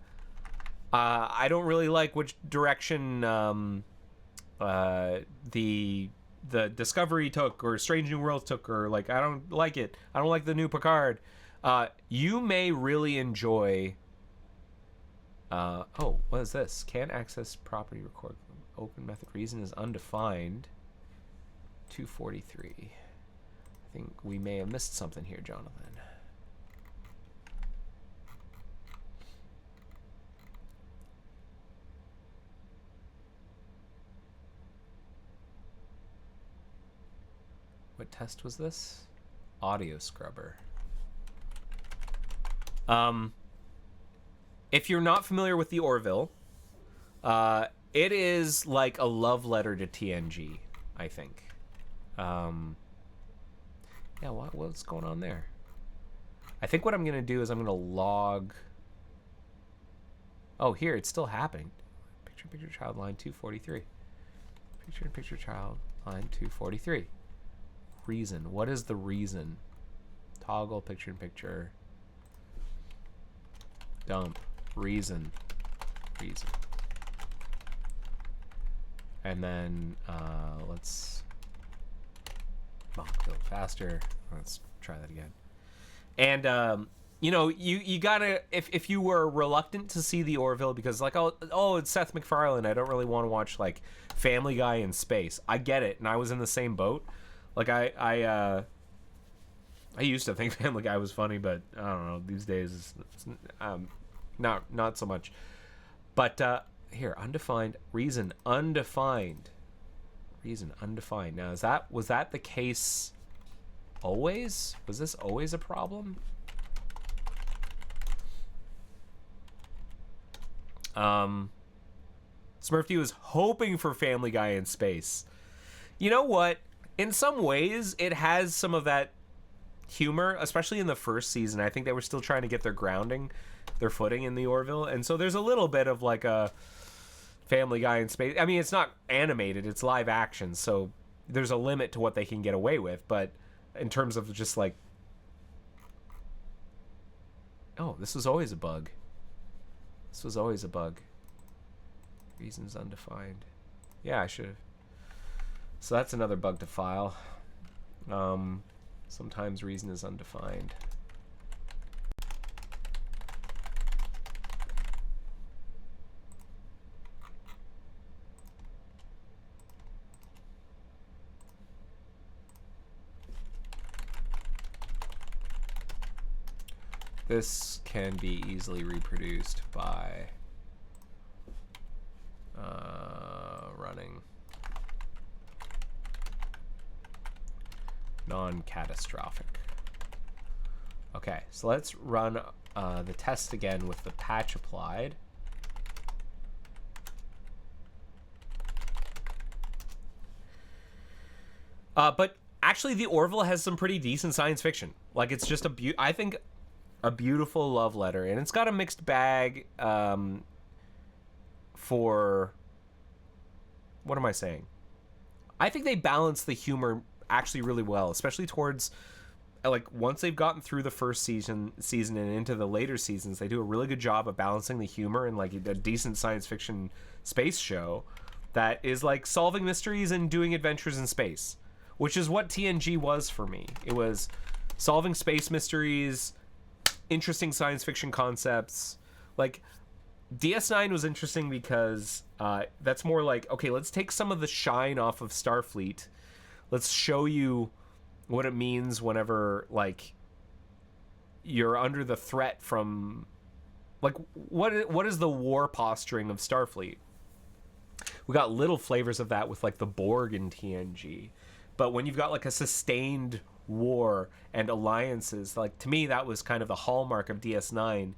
don't really like which direction the Discovery took or Strange New Worlds took, or like I don't like it. I don't like the new Picard. You may really enjoy. Oh, what is this? Can't access property record. Open method reason is undefined. 243. I think we may have missed something here, Jonathan. What test was this? Audio scrubber. If you're not familiar with the Orville, it is like a love letter to TNG, I think. Yeah, what's going on there? I think what I'm going to do is I'm going to log... Oh, here, it's still happening. Picture child line 243. Picture child line 243. Reason. What is the reason? Toggle picture. Dump. Reason. And then let's go faster. Let's try that again. And you know, you gotta, if you were reluctant to see the Orville because like oh it's Seth MacFarlane, I don't really want to watch like Family Guy in space. I get it, and I was in the same boat. Like I used to think Family Guy was funny, but I don't know, these days it's not so much. But here, undefined reason, undefined. Now, was that the case always? Was this always a problem? Smurfy was hoping for Family Guy in space. You know what? In some ways, it has some of that humor, especially in the first season. I think they were still trying to get their footing in the Orville, and so there's a little bit of like a Family Guy in space. I mean, it's not animated, it's live action, so there's a limit to what they can get away with, but in terms of just like, oh, this was always a bug. Reasons undefined. Yeah, I should have. So that's another bug to file. Sometimes reason is undefined. This can be easily reproduced by running non-catastrophic. Okay, so let's run the test again with the patch applied. But actually, the Orville has some pretty decent science fiction. Like, it's just I think a beautiful love letter, and it's got a mixed bag. For what am I saying? I think they balance the humor actually really well, especially towards like once they've gotten through the first season and into the later seasons. They do a really good job of balancing the humor and like a decent science fiction space show that is like solving mysteries and doing adventures in space, which is what TNG was for me. It was solving space mysteries, interesting science fiction concepts. Like DS9 was interesting because that's more like, okay, let's take some of the shine off of Starfleet. Let's show you what it means whenever like you're under the threat from like what is the war posturing of Starfleet? We got little flavors of that with like the Borg in TNG. But when you've got like a sustained war and alliances, like to me that was kind of the hallmark of DS9,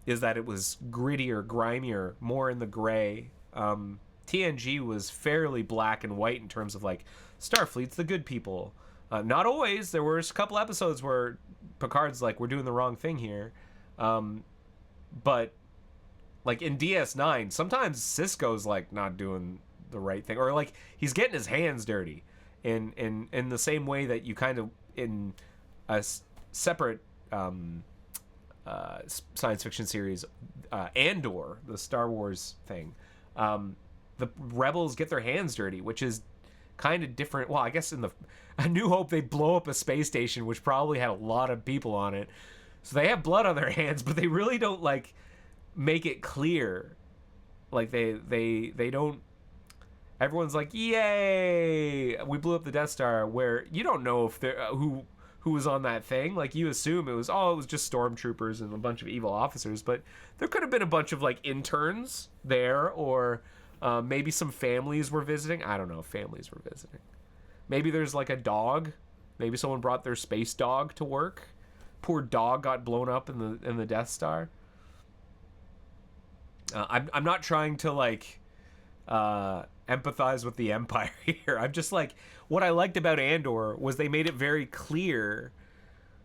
is that it was grittier, grimier, more in the gray. TNG was fairly black and white in terms of like Starfleet's the good people. Not always. There were a couple episodes where Picard's like, we're doing the wrong thing here. But like in DS9, sometimes Sisko's like not doing the right thing, or like he's getting his hands dirty in the same way that you kind of in a separate science fiction series, Andor, the Star Wars thing. The rebels get their hands dirty, which is kind of different. Well, I guess in A New Hope, they blow up a space station, which probably had a lot of people on it. So they have blood on their hands, but they really don't like make it clear. Like they don't. Everyone's like, "Yay! We blew up the Death Star." Where you don't know if they're who was on that thing. Like you assume it was just stormtroopers and a bunch of evil officers, but there could have been a bunch of like interns there, or maybe some families were visiting. I don't know if families were visiting. Maybe there's like a dog. Maybe someone brought their space dog to work. Poor dog got blown up in the Death Star. I'm not trying to like empathize with the Empire here. I'm just like, what I liked about Andor was they made it very clear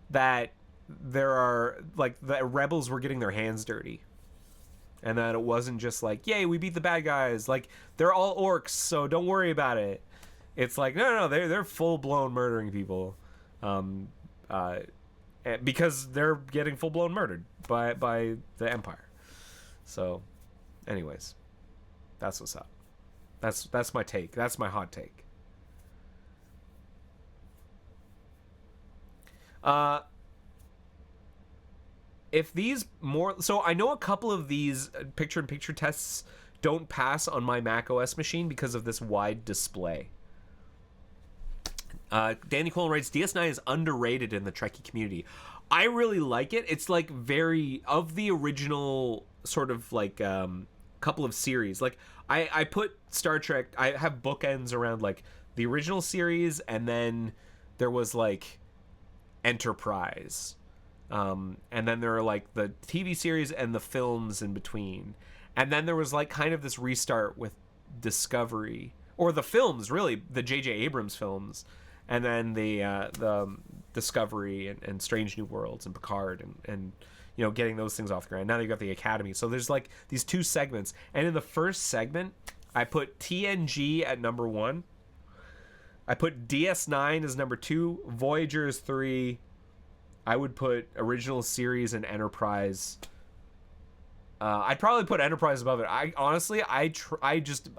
that there are like the rebels were getting their hands dirty, and that it wasn't just like, yay, we beat the bad guys. Like they're all orcs, so don't worry about it. It's like no, they're full blown murdering people, because they're getting full blown murdered by the Empire. So, anyways, that's what's up. That's my take. That's my hot take. If these more, so I know a couple of these picture-in-picture tests don't pass on my Mac OS machine because of this wide display. Danny Cole writes, DS9 is underrated in the Trekkie community. I really like it. It's like very of the original sort of like couple of series. Like I put Star Trek, I have bookends around like the original series, and then there was like Enterprise, and then there are like the TV series and the films in between, and then there was like kind of this restart with Discovery, or the films, really the J.J. Abrams films, and then the Discovery and Strange New Worlds and Picard and you know, getting those things off the ground. Now you got the Academy. So there's like these two segments. And in the first segment, I put TNG at number 1. I put DS9 as number 2. Voyager is 3. I would put original series and Enterprise. I'd probably put Enterprise above it. I honestly, I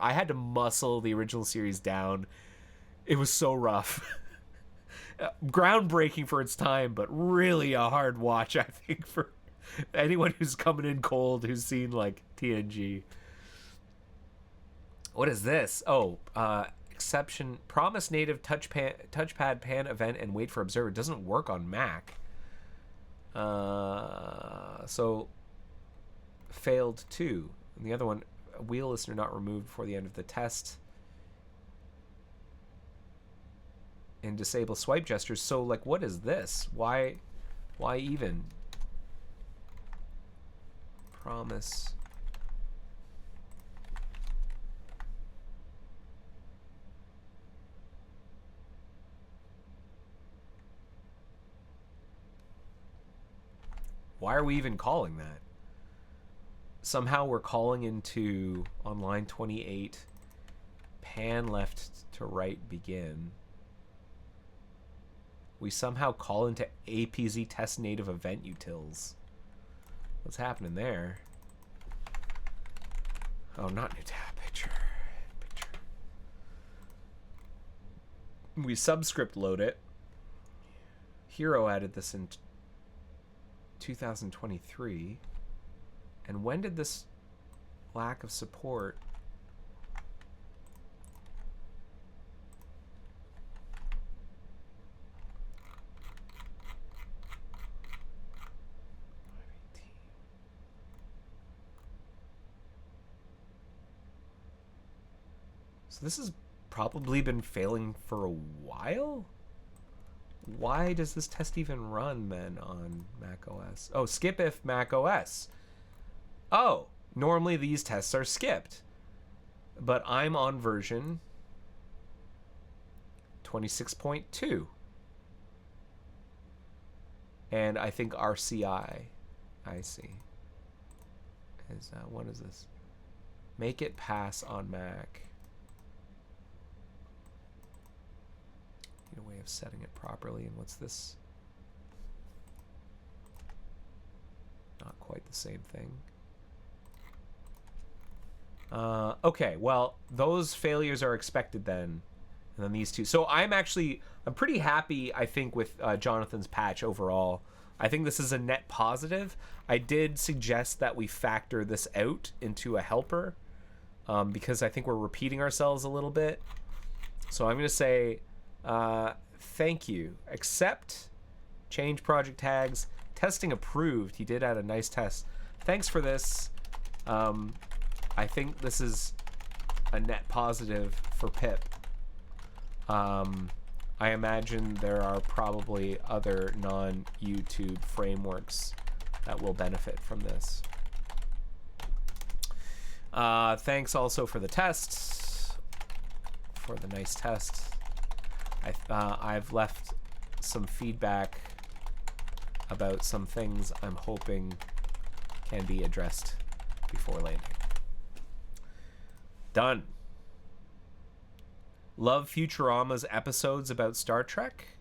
had to muscle the original series down. It was so rough. Groundbreaking for its time, but really a hard watch, I think, for anyone who's coming in cold, who's seen like TNG. What is this? Oh, exception. Promise native touchpad pan event and wait for observer. Doesn't work on Mac. So failed 2. And the other one, wheel listener not removed before the end of the test. And disable swipe gestures. So like, what is this? Why even? Promise. Why are we even calling that? Somehow we're calling into on line 28, pan left to right begin. We somehow call into APZ test native event utils. What's happening there? Oh, not new tab, picture. We subscript load it. Hero added this in 2023. And when did this lack of support? So this has probably been failing for a while? Why does this test even run then on Mac OS? Oh, skip if Mac OS. Oh, normally these tests are skipped. But I'm on version 26.2. And I think RCI, I see. What is this? Make it pass on Mac. Need a way of setting it properly. And what's this? Not quite the same thing. Okay, well, those failures are expected then. And then these two. So I'm pretty happy, I think, with Jonathan's patch overall. I think this is a net positive. I did suggest that we factor this out into a helper because I think we're repeating ourselves a little bit. So I'm going to say thank you. Accept, change project tags, testing approved. He did add a nice test. Thanks for this. I think this is a net positive for pip. I imagine there are probably other non-YouTube frameworks that will benefit from this. Thanks also for the tests, for the nice test. I've left some feedback about some things I'm hoping can be addressed before landing. Done. Love Futurama's episodes about Star Trek.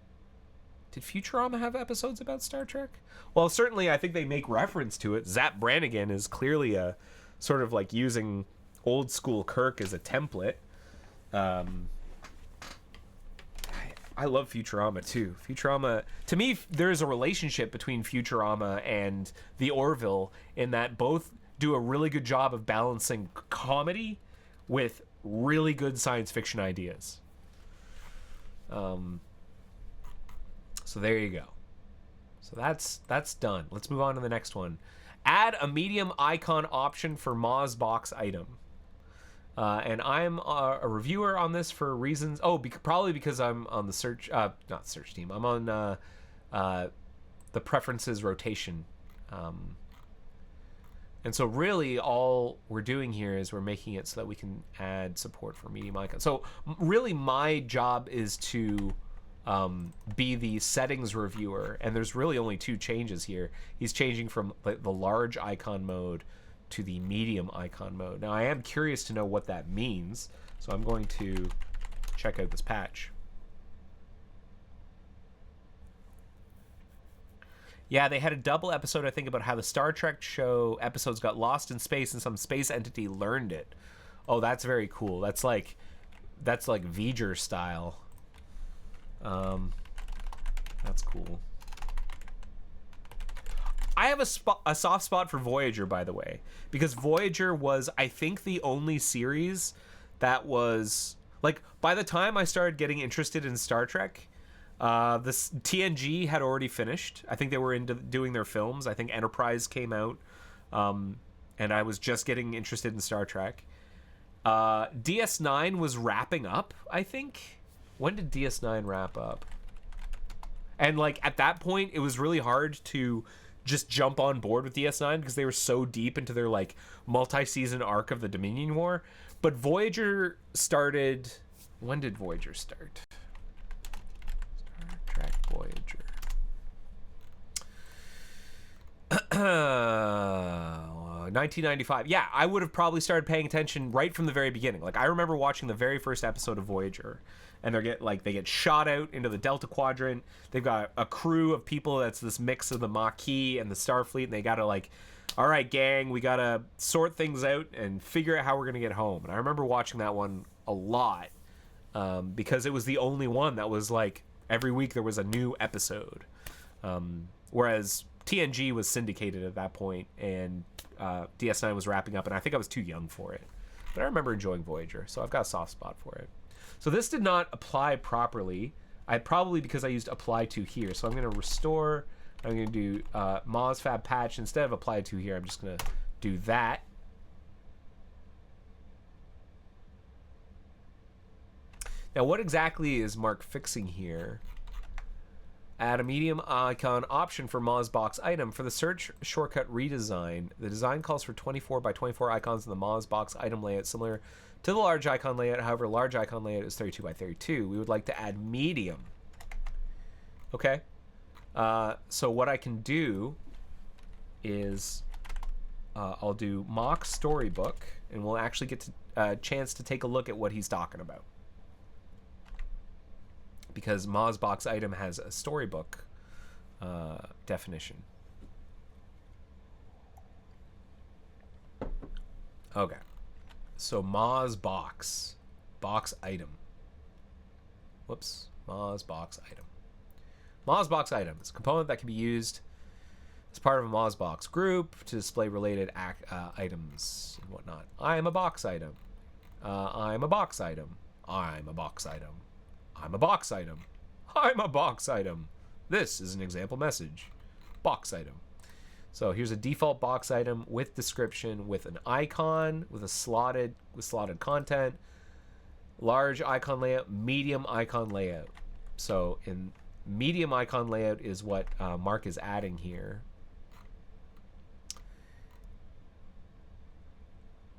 Did Futurama have episodes about Star Trek? Well, certainly I think they make reference to it. Zap Brannigan is clearly a sort of like using old school Kirk as a template. I love Futurama too. Futurama, to me, there's a relationship between Futurama and the Orville in that both do a really good job of balancing comedy with really good science fiction ideas. So there you go. So that's done. Let's move on to the next one. Add a medium icon option for Moz box item. And I'm a reviewer on this for reasons. Probably because I'm on the search, not search team. I'm on the preferences rotation. And so really all we're doing here is we're making it so that we can add support for medium icons. So really my job is to be the settings reviewer, and there's really only two changes here. He's changing from the large icon mode to the medium icon mode. Now I am curious to know what that means, so I'm going to check out this patch. Yeah, they had a double episode, I think, about how the Star Trek show episodes got lost in space and some space entity learned it. Oh, that's very cool. That's like V'ger style. That's cool. I have a soft spot for Voyager, by the way, because Voyager was, I think, the only series that was like, by the time I started getting interested in Star Trek, This TNG had already finished. I think they were into doing their films. I think Enterprise came out, and I was just getting interested in Star Trek. DS9 was wrapping up, I think. When did DS9 wrap up? And like at that point, it was really hard to just jump on board with DS9 because they were so deep into their like multi-season arc of the Dominion War. But Voyager started. When did Voyager start? Star Trek Voyager. 1995. Yeah, I would have probably started paying attention right from the very beginning. Like I remember watching the very first episode of Voyager, and they get shot out into the Delta Quadrant. They've got a crew of people that's this mix of the Maquis and the Starfleet, and they gotta like, all right, gang, we gotta sort things out and figure out how we're gonna get home. And I remember watching that one a lot because it was the only one that was like every week there was a new episode, whereas TNG was syndicated at that point, and DS9 was wrapping up, and I think I was too young for it. But I remember enjoying Voyager, so I've got a soft spot for it. So this did not apply properly. Probably because I used apply to here. So I'm going to restore. I'm going to do MozFab patch. Instead of apply to here, I'm just going to do that. Now, what exactly is Mark fixing here? Add a medium icon option for MozBox item. For the search shortcut redesign, the design calls for 24 by 24 icons in the MozBox item layout, similar to the large icon layout. However, large icon layout is 32 by 32. We would like to add medium. Okay. So what I can do is I'll do mock storybook, and we'll actually get a chance to take a look at what he's talking about. Because MozBox item has a storybook definition. Okay. So MozBox. Box item. Whoops. MozBox item. MozBox item is a component that can be used as part of a MozBox group to display related items and whatnot. I am a box item. I'm a box item. I'm a box item. I'm a box item. I'm a box item. This is an example message. Box item. So here's a default box item with description, with an icon, with slotted content, large icon layout, medium icon layout. So in medium icon layout is what Mark is adding here.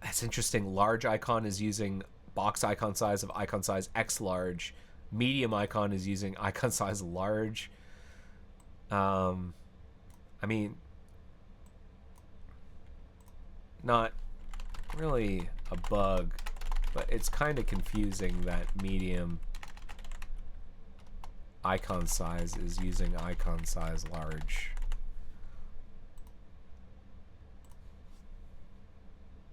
That's interesting. Large icon is using box icon size of icon size X large. Medium icon is using icon size large. I mean, not really a bug, but it's kind of confusing that medium icon size is using icon size large.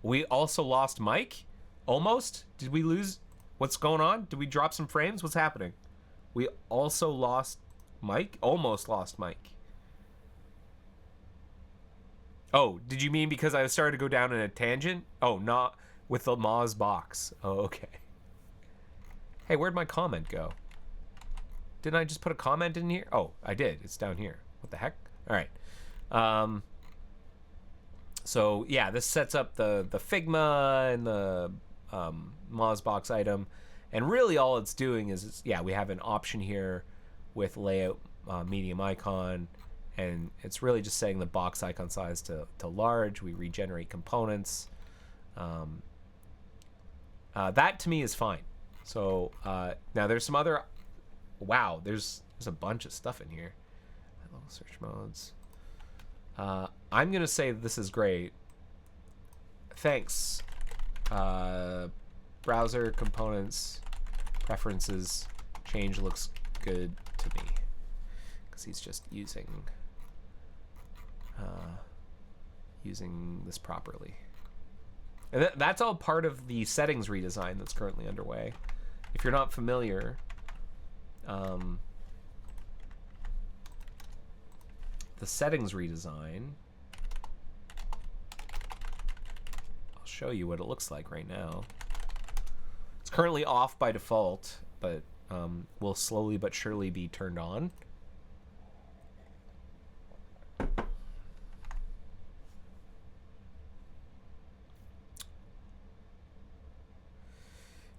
We also lost Mike? Almost? Did we lose? What's going on? Did we drop some frames? What's happening? We also lost Mike? Almost lost Mike. Oh, did you mean because I started to go down in a tangent? Oh, not with the MozBox. Oh, okay. Hey, where'd my comment go? Didn't I just put a comment in here? Oh, I did. It's down here. What the heck? All right. So, yeah, this sets up the Figma and the MozBox item. And really all it's doing is, we have an option here with layout medium icon. And it's really just setting the box icon size to large. We regenerate components. That to me is fine. So now there's some other... Wow, there's a bunch of stuff in here. Search modes. I'm going to say this is great. Thanks. Browser components preferences change looks good to me. Because he's just using this properly. And that's all part of the settings redesign that's currently underway. If you're not familiar, the settings redesign, I'll show you what it looks like right now. It's currently off by default, but will slowly but surely be turned on.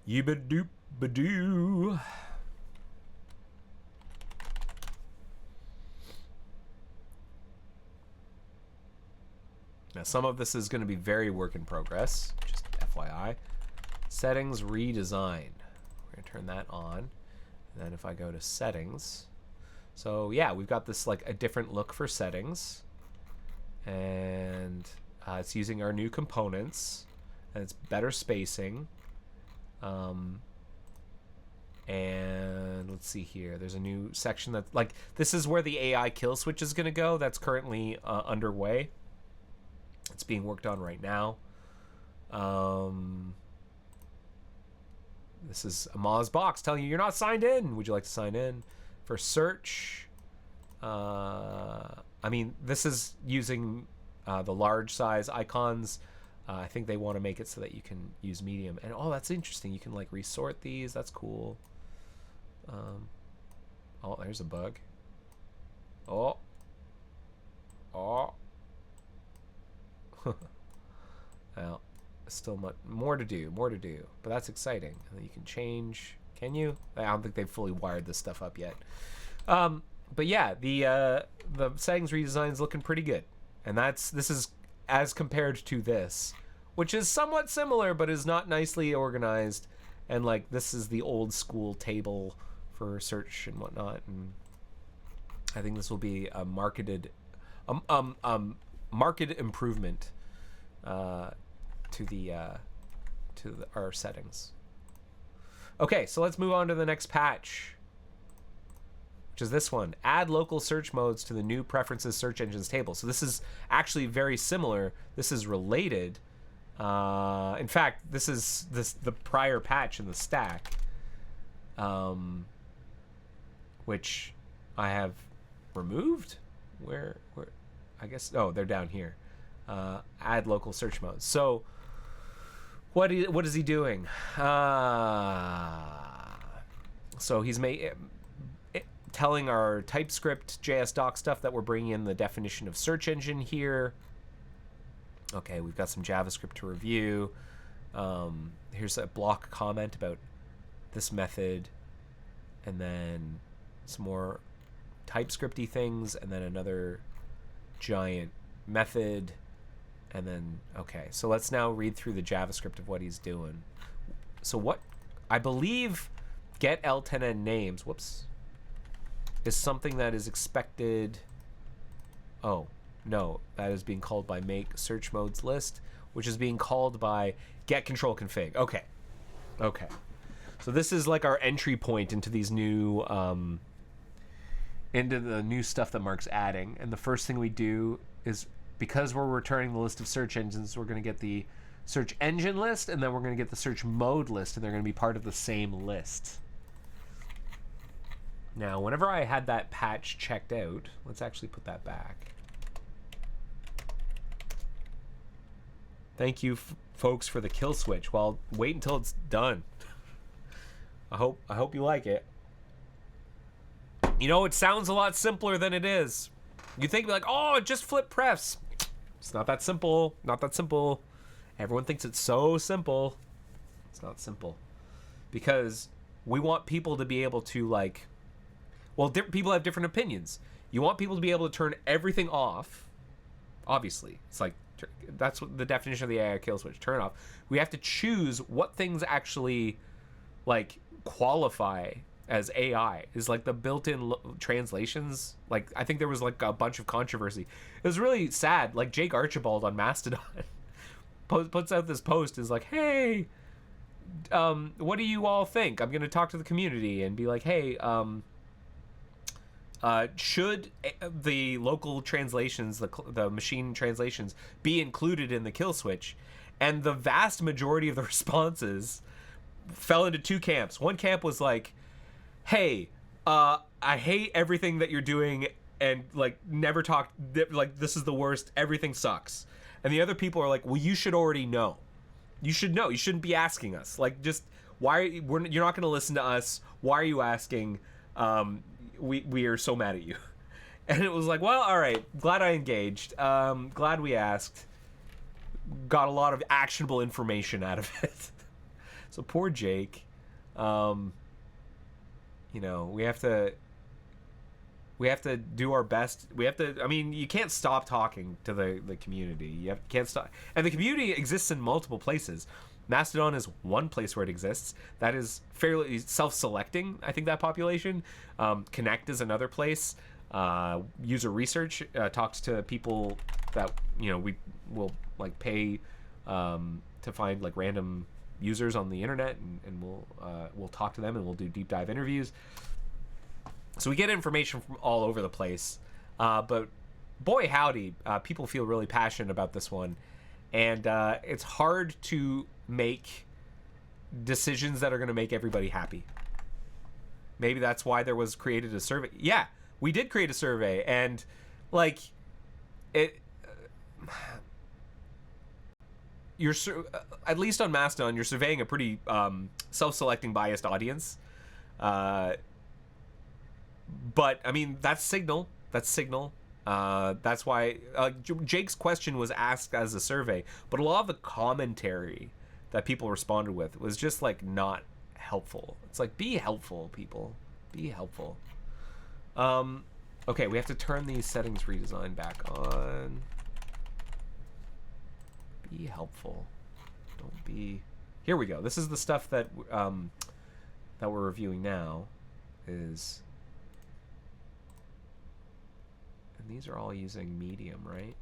Yiba-doop ba-doo. Now, some of this is going to be very work in progress, just FYI. Settings redesign. We're going to turn that on. And then if I go to settings, so yeah, we've got this like a different look for settings, and it's using our new components, and it's better spacing. And let's see here. There's a new section that like this is where the AI kill switch is going to go. That's currently underway. It's being worked on right now. This is a Moz box telling you you're not signed in. Would you like to sign in? For search, I mean, this is using the large size icons. I think they want to make it so that you can use medium. And oh, that's interesting. You can like resort these. That's cool. Oh, there's a bug. Oh. Well, still much more to do, but that's exciting. And then you can change. Can you? I don't think they've fully wired this stuff up yet. But yeah, the settings redesign is looking pretty good, and this is as compared to this, which is somewhat similar but is not nicely organized. And like this is the old school table for search and whatnot, and I think this will be a marketed improvement to our settings. Okay, so let's move on to the next patch, which is this one. Add local search modes to the new preferences search engines table. So this is actually very similar. This is related. In fact, this is the prior patch in the stack, which I have removed. Where I guess, oh, they're down here. Add local search modes. So what is he doing? So he's telling our TypeScript JS doc stuff that we're bringing in the definition of search engine here. Okay, we've got some JavaScript to review. Here's a block comment about this method, and then some more TypeScripty things, and then another giant method, and then okay, so let's now read through the JavaScript of what he's doing. So what I believe get L10N names, whoops, is something that is expected. Oh no, that is being called by make search modes list, which is being called by get control config. Okay, so this is like our entry point into these new into the new stuff that Mark's adding. And the first thing we do is, because we're returning the list of search engines, we're going to get the search engine list, and then we're going to get the search mode list, and they're going to be part of the same list. Now, whenever I had that patch checked out, let's actually put that back. Thank you, folks, for the kill switch. Well, wait until it's done. I hope you like it. You know, it sounds a lot simpler than it is. You think like, oh, just flip prefs. It's not that simple. Not that simple. Everyone thinks it's so simple. It's not simple. Because we want people to be able to like, well, people have different opinions. You want people to be able to turn everything off. Obviously, it's like, that's what the definition of the AI kill switch, turn off. We have to choose what things actually like qualify as AI. Is like the built-in translations. Like, I think there was like a bunch of controversy. It was really sad. Like Jake Archibald on Mastodon puts out this post, is like, hey, what do you all think? I'm gonna talk to the community and be like, hey, should the local translations, the machine translations, be included in the kill switch? And the vast majority of the responses fell into two camps. One camp was like, hey, I hate everything that you're doing, and like never talk, like this is the worst, everything sucks. And the other people are like, well, you should already know. You should know. You shouldn't be asking us. Like, just You're not going to listen to us. Why are you asking? We are so mad at you. And it was like, well, all right. Glad I engaged. Glad we asked. Got a lot of actionable information out of it. So poor Jake. You know, we have to do our best. I mean, you can't stop talking to the community. Can't stop. And the community exists in multiple places. Mastodon is one place where it exists. That is fairly self-selecting, I think, that population. Connect is another place. User research talks to people that, you know, we will like pay to find like random users on the internet, and we'll talk to them, and we'll do deep dive interviews. So we get information from all over the place. But boy howdy, people feel really passionate about this one. And it's hard to make decisions that are going to make everybody happy. Maybe that's why there was created a survey. Yeah, we did create a survey, and like it you're at least on Mastodon, you're surveying a pretty self-selecting, biased audience. But I mean, that's Signal. That's why Jake's question was asked as a survey, but a lot of the commentary that people responded with was just like not helpful. It's like, be helpful, people. Be helpful. Okay, we have to turn these settings redesign back on. Be helpful. Don't be. Here we go. This is the stuff that that we're reviewing now. And these are all using medium, right?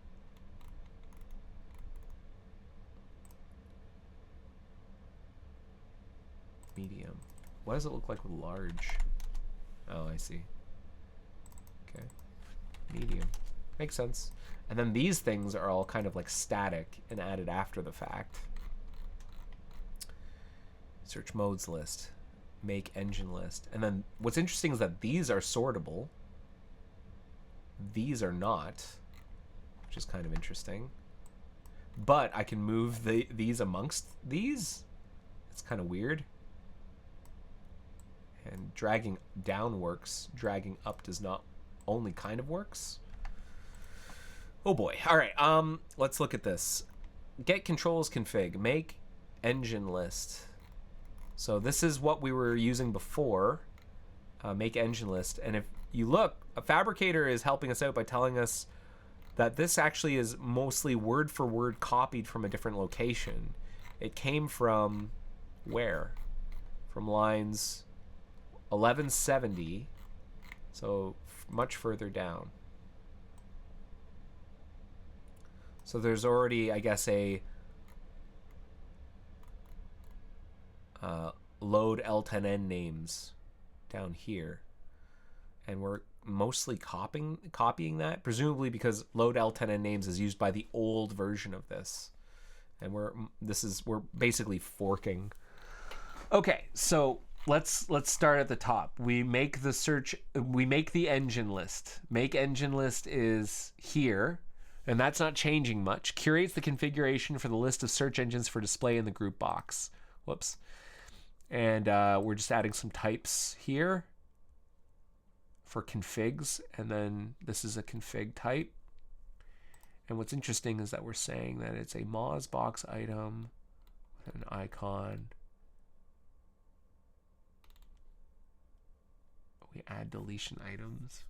Medium. What does it look like with large? Oh, I see. Okay. Medium. Makes sense. And then these things are all kind of like static and added after the fact. Search modes list. Make engine list. And then what's interesting is that these are sortable. These are not, which is kind of interesting. But I can move these amongst these. It's kind of weird. And dragging down works. Dragging up does not. Only kind of works. Oh boy. All right. Let's look at this. Get controls config. Make engine list. So this is what we were using before. Make engine list. And if you look, a Fabricator is helping us out by telling us that this actually is mostly word for word copied from a different location. It came from where? From lines 1170, so much further down. So there's already, I guess, a load L10N names down here. And we're mostly copying that, presumably because load L10N names is used by the old version of this. And we're basically forking. Okay, so let's start at the top. We make the engine list. Make engine list is here, and that's not changing much. Curates the configuration for the list of search engines for display in the group box. Whoops. And we're just adding some types here for configs, and then this is a config type. And what's interesting is that we're saying that it's a Moz box item with an icon. We add deletion items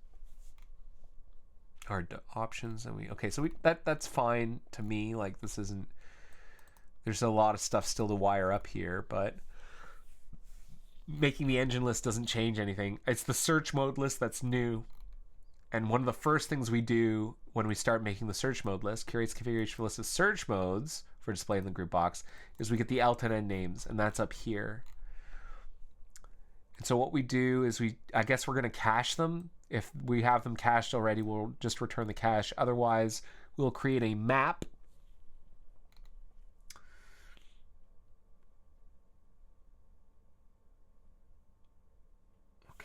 or options, and that's fine to me. Like, this isn't, there's a lot of stuff still to wire up here, but making the engine list doesn't change anything. It's the search mode list that's new. And one of the first things we do when we start making the search mode list, curates configuration for list of search modes for display in the group box, is we get the L10N names, and that's up here. And so what we do is I guess we're going to cache them. If we have them cached already, we'll just return the cache. Otherwise, we'll create a map.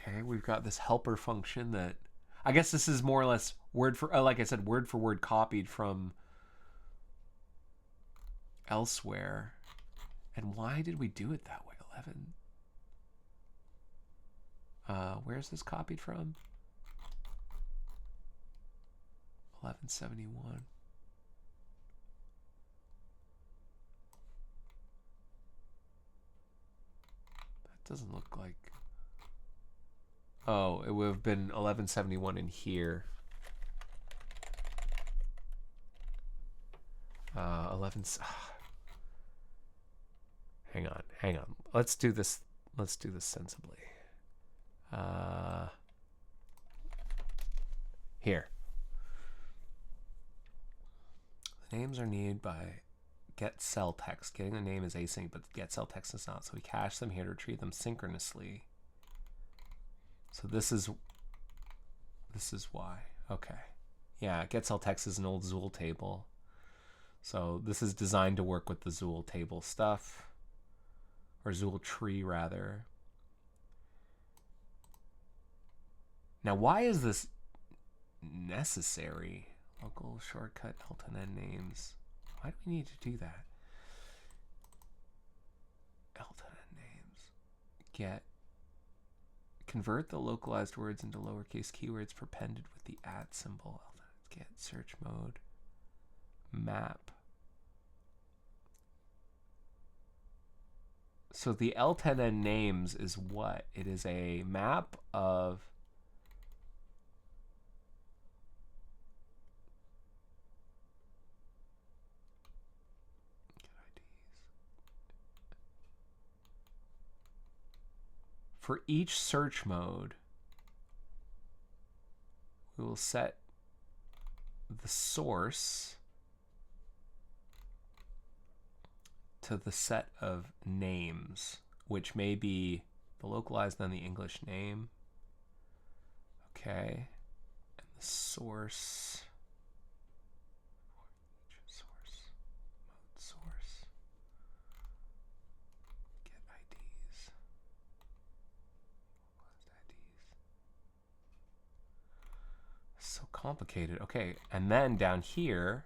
Okay, we've got this helper function that, I guess this is more or less word for word copied from elsewhere. And why did we do it that way, 11. Where's this copied from? 1171. That doesn't look like... Oh, it would have been 1171 in here. 11... Hang on. Let's do this sensibly. Here. The names are needed by get cell text. Getting the name is async, but get cell text is not. So we cache them here to retrieve them synchronously. So this is why. Okay. Yeah, get cell text is an old Zool table. So this is designed to work with the Zool table stuff. Or Zool tree, rather. Now, why is this necessary? Local shortcut L10N names. Why do we need to do that? L10N names. Convert the localized words into lowercase keywords prepended with the @ symbol. Get search mode. Map. So the L10N names is what? It is a map of for each search mode. We will set the source to the set of names, which may be the localized and the English name. Okay. And the source. Mode source. Get IDs. Localized IDs. So complicated. Okay. And then down here,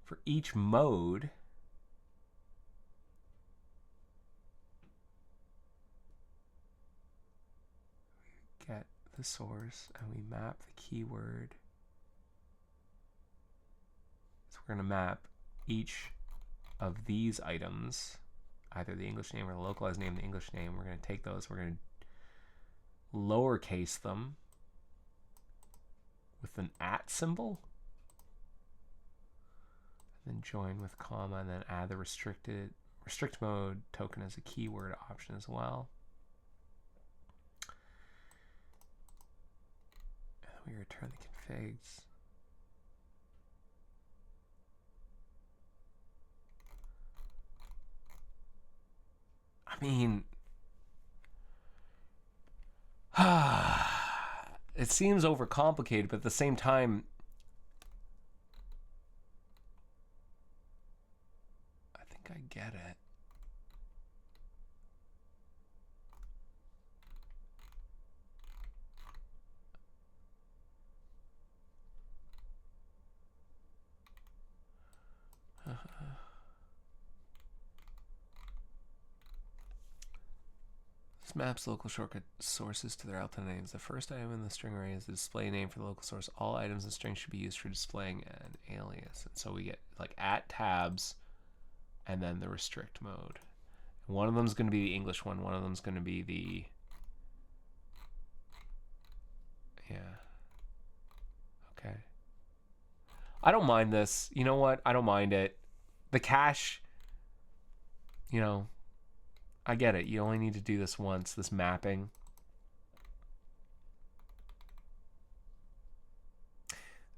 for each mode, get the source and we map the keyword. So we're going to map each of these items, either the English name or the localized name, the English name. We're going to take those, we're going to lowercase them with an @ symbol, and then join with comma, and then add the restrict mode token as a keyword option as well. We return the configs. I mean, it seems overcomplicated, but at the same time, I think I get it. This maps local shortcut sources to their L10 names. The first item in the string array is the display name for the local source. All items in the string should be used for displaying an alias. And so we get like @tabs and then the restrict mode. One of them is going to be the English one. One of them is going to be the... Yeah. Okay. I don't mind this. You know what? I don't mind it. The cache, you know, I get it. You only need to do this once, this mapping.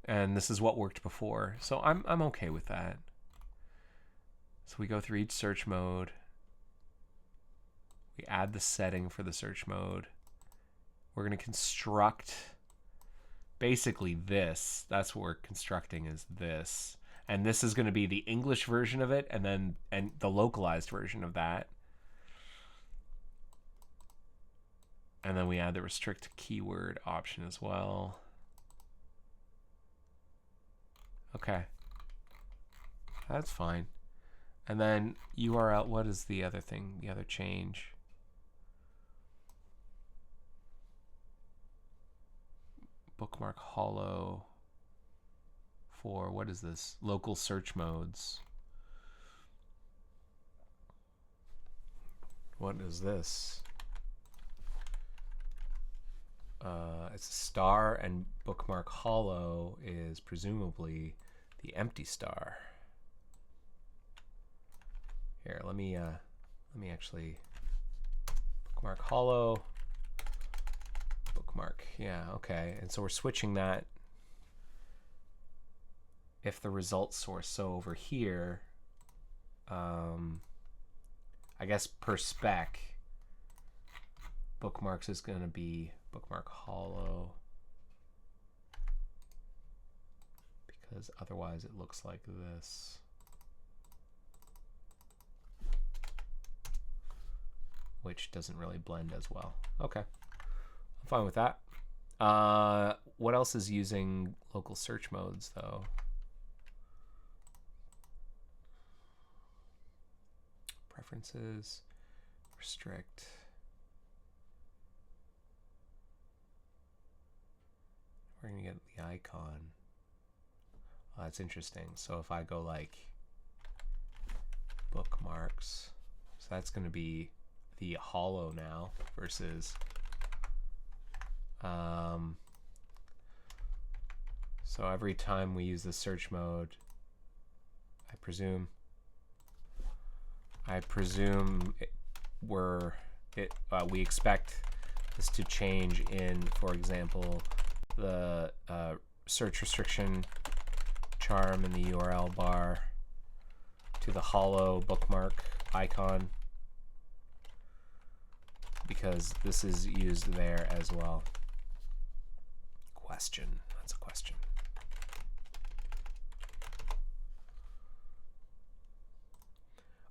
And this is what worked before. So I'm okay with that. So we go through each search mode. We add the setting for the search mode. We're going to construct basically this. That's what we're constructing, is this. And this is going to be the English version of it, and the localized version of that. And then we add the restrict keyword option as well. Okay. That's fine. And then URL, what is the other thing, the other change? Bookmark hollow for, what is this? Local search modes. What is this? It's a star, and bookmark hollow is presumably the empty star. Here, let me actually bookmark hollow. Bookmark, yeah, okay. And so we're switching that if the result source. So over here, I guess per spec, bookmarks is going to be bookmark hollow, because otherwise it looks like this. Which doesn't really blend as well. Okay, I'm fine with that. What else is using local search modes though? Preferences, restrict. We're gonna get the icon. Oh, that's interesting. So if I go like bookmarks, so that's gonna be the hollow now versus so every time we use the search mode, I presume we expect this to change in, for example, the search restriction charm in the URL bar to the hollow bookmark icon, because this is used there as well. Question. That's a question.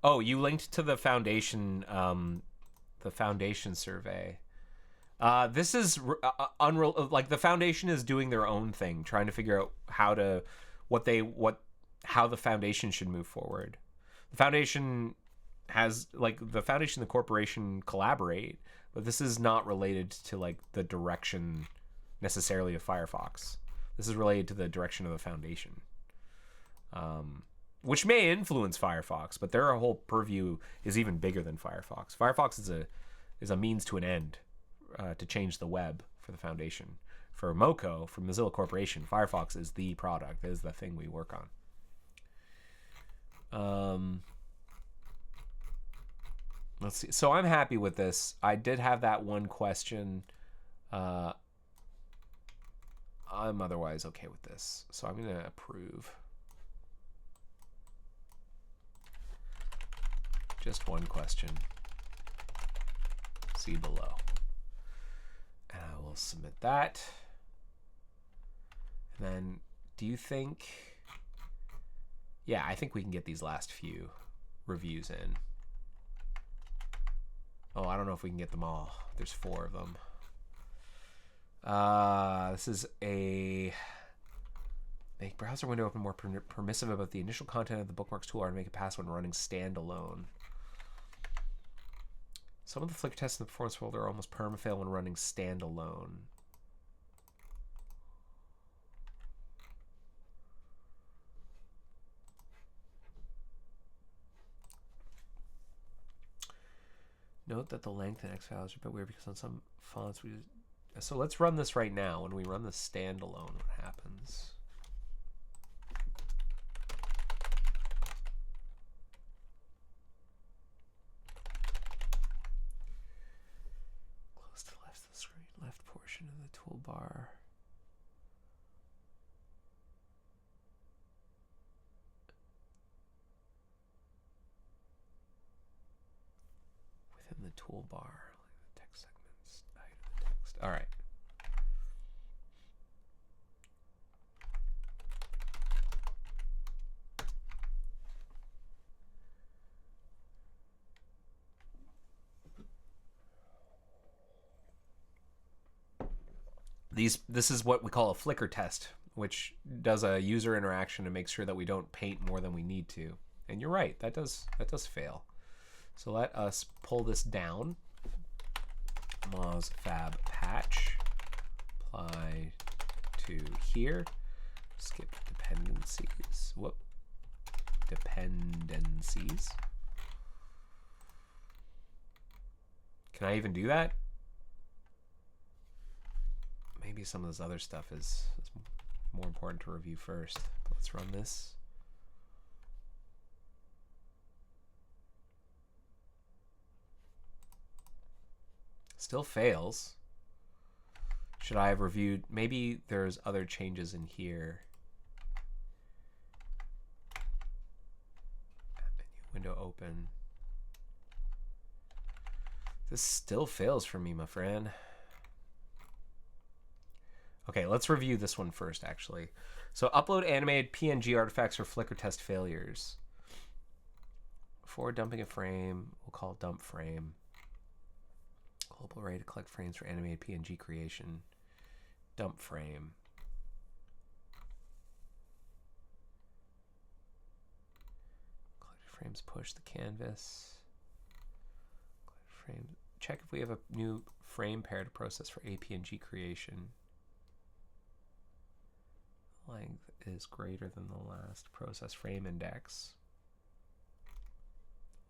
Oh, you linked to the foundation survey. This is unreal. Like the foundation is doing their own thing, trying to figure out how the foundation should move forward. The foundation the corporation collaborate, but this is not related to like the direction necessarily of Firefox. This is related to the direction of the foundation, which may influence Firefox, but their whole purview is even bigger than Firefox. Firefox is a means to an end to change the web for the foundation. For MoCo, for Mozilla Corporation, Firefox is the product, is the thing we work on. Let's see. So I'm happy with this. I did have that one question. I'm otherwise okay with this. So I'm going to approve. Just one question. See below. And I will submit that. And then, do you think... Yeah, I think we can get these last few reviews in. Oh, I don't know if we can get them all. There's 4 of them. This is a... Make browser window open more permissive about the initial content of the bookmarks toolbar and make it pass when running standalone. Some of the Flickr tests in the performance folder are almost perma-fail when running standalone. Note that the length in X files are a bit weird because on some fonts we just... So let's run this right now. When we run the standalone, what happens? Close to the left of the screen, left portion of the toolbar. Within the toolbar, like the text segments, height of the text. All right. This is what we call a Flickr test, which does a user interaction and makes sure that we don't paint more than we need to. And you're right, that does fail. So let us pull this down. Moz fab patch. Apply to here. Skip dependencies. Whoop. Dependencies. Can I even do that? Maybe some of this other stuff is more important to review first. Let's run this. Still fails. Should I have reviewed? Maybe there's other changes in here. Menu window open. This still fails for me, my friend. Okay, let's review this one first, actually. So upload animated PNG artifacts for Flickr test failures. Before dumping a frame, we'll call dump frame. Global array to collect frames for animated PNG creation. Dump frame. Collected frames push the canvas. Collected frames. Check if we have a new frame pair to process for APNG creation. Length is greater than the last process frame index.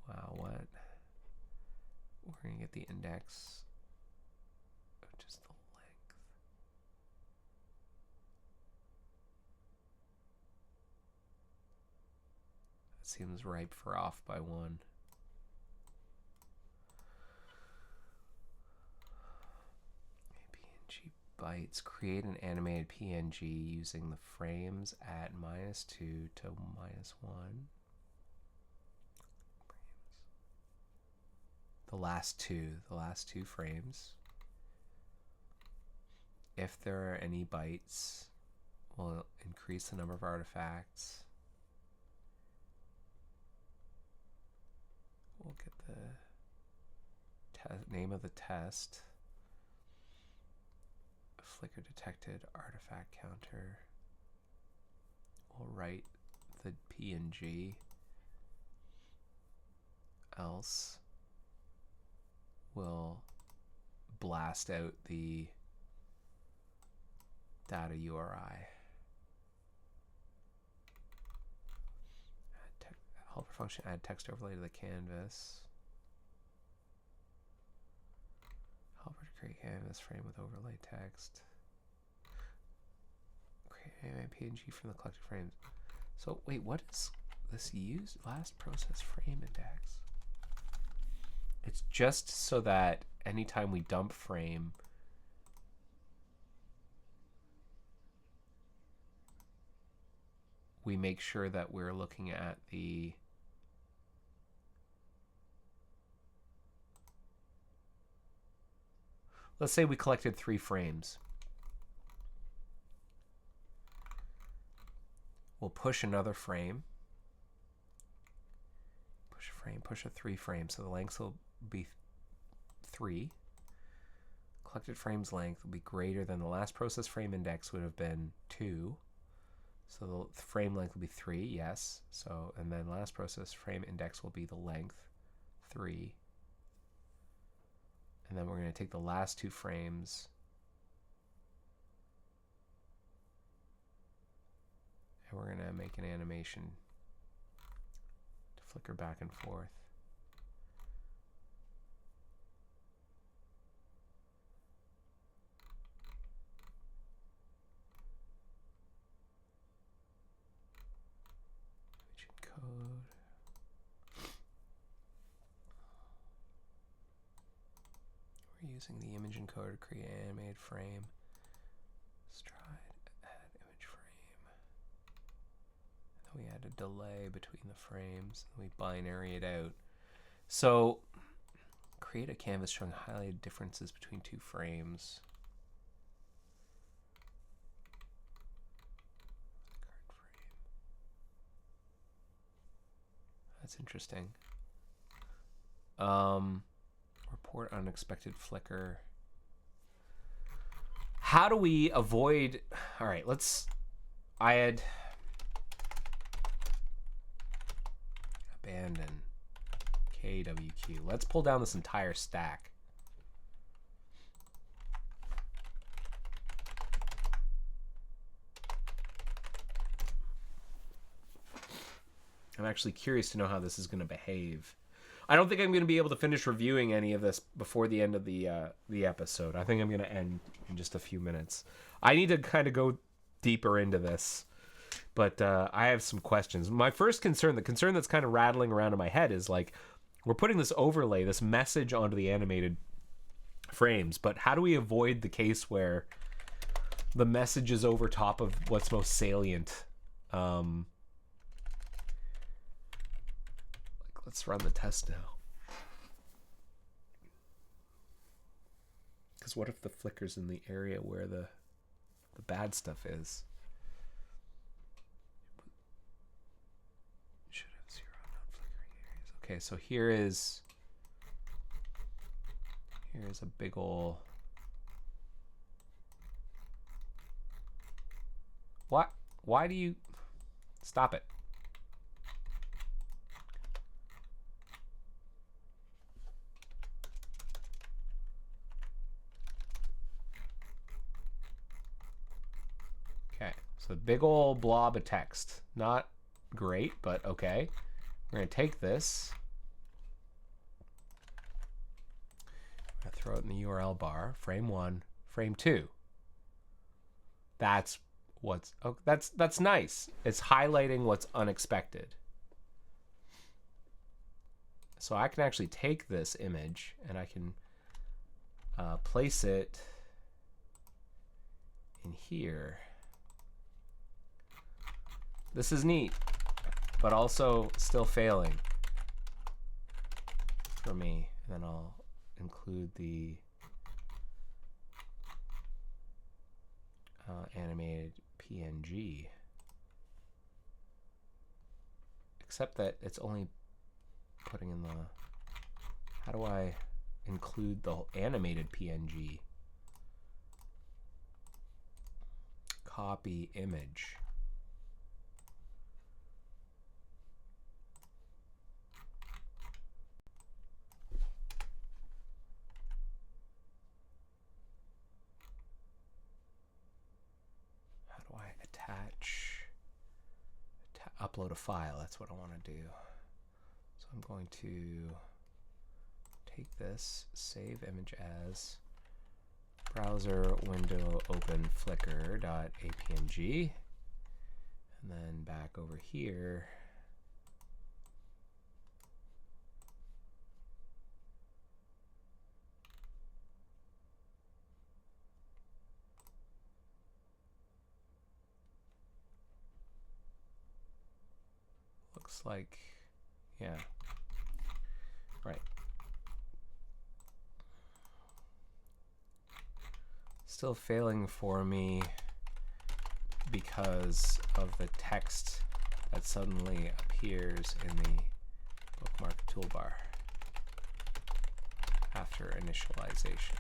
Wow, what? We're going to get the index of just the length. That seems ripe for off by 1. PNG bytes. Create an animated PNG using the frames at -2 to -1. The last two frames. If there are any bytes, we'll increase the number of artifacts. We'll get the name of the test. Flickr detected artifact counter. We'll write the PNG. Else we'll blast out the data URI. Helper function add text overlay to the canvas. Helper to create canvas frame with overlay text. Create an PNG from the collected frames. So wait, what is this used? Last process frame index. It's just so that anytime we dump frame, we make sure that we're looking at the let's say we collected 3 frames. We'll push another frame. Push a frame, push a 3 frame. So the length will be 3. Collected frames length will be greater than the last process frame index would have been 2. So the frame length will be 3, yes. So, and then last process frame index will be the length 3. And then we're going to take the last 2 frames and we're going to make an animation to flicker back and forth. Code. We're using the image encoder to create an animated frame. Stride, add image frame. And then we add a delay between the frames. And we binary it out. So create a canvas showing highlighted differences between 2 frames. That's interesting. Report unexpected flicker. How do we avoid... All right, let's... I had... abandon KWQ. Let's pull down this entire stack. I'm actually curious to know how this is going to behave. I don't think I'm going to be able to finish reviewing any of this before the end of the episode. I think I'm going to end in just a few minutes. I need to kind of go deeper into this, but I have some questions. My first concern, the concern that's kind of rattling around in my head, is like, we're putting this overlay, this message onto the animated frames, but how do we avoid the case where the message is over top of what's most salient? Let's run the test now. Because what if the flicker's in the area where the bad stuff is? Should have 0 non-flickering areas. Okay, so here is a big ol'... What? Why do you... Stop it. So big old blob of text. Not great, but okay. We're going to take this. I'm going to throw it in the URL bar. Frame 1, frame 2. That's what's... Oh, that's nice. It's highlighting what's unexpected. So I can actually take this image and I can place it in here. This is neat, but also still failing for me. And then I'll include the animated PNG. Except that it's only putting in the... How do I include the animated PNG? Copy image. Upload a file. That's what I want to do. So I'm going to take this, save image as browser window open flickr.apng, and then back over here. Looks like, yeah, right. Still failing for me because of the text that suddenly appears in the bookmark toolbar after initialization.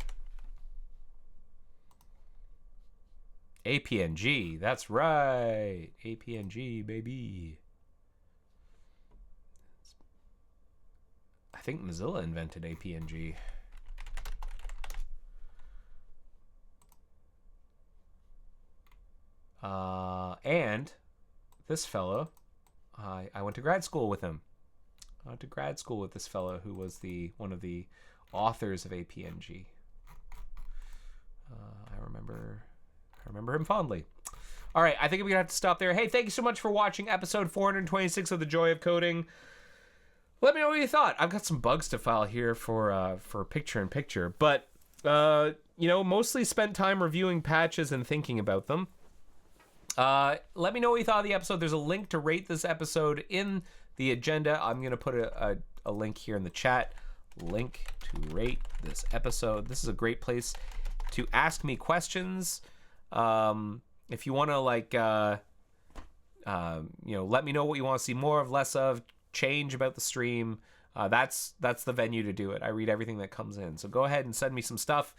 APNG, that's right, APNG, baby. I think Mozilla invented APNG. And this fellow, I went to grad school with him. I went to grad school with this fellow who was one of the authors of APNG. I remember him fondly. All right, I think I'm gonna have to stop there. Hey, thank you so much for watching episode 426 of The Joy of Coding. Let me know what you thought. I've got some bugs to file here for picture-in-picture, but mostly spent time reviewing patches and thinking about them. Let me know what you thought of the episode. There's a link to rate this episode in the agenda. I'm gonna put a link here in the chat. Link to rate this episode. This is a great place to ask me questions. If you want to let me know what you want to see more of, less of, change about the stream, that's the venue to do it. I read everything that comes in, so go ahead and send me some stuff,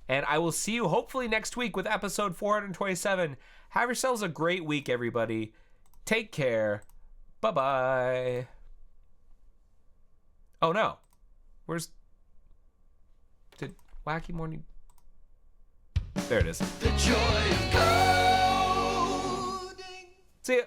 and I will see you hopefully next week with episode 427. Have yourselves a great week, everybody. Take care. Bye bye. Oh no. Where's... Did Wacky Morning... There it is. The joy of coding. See ya.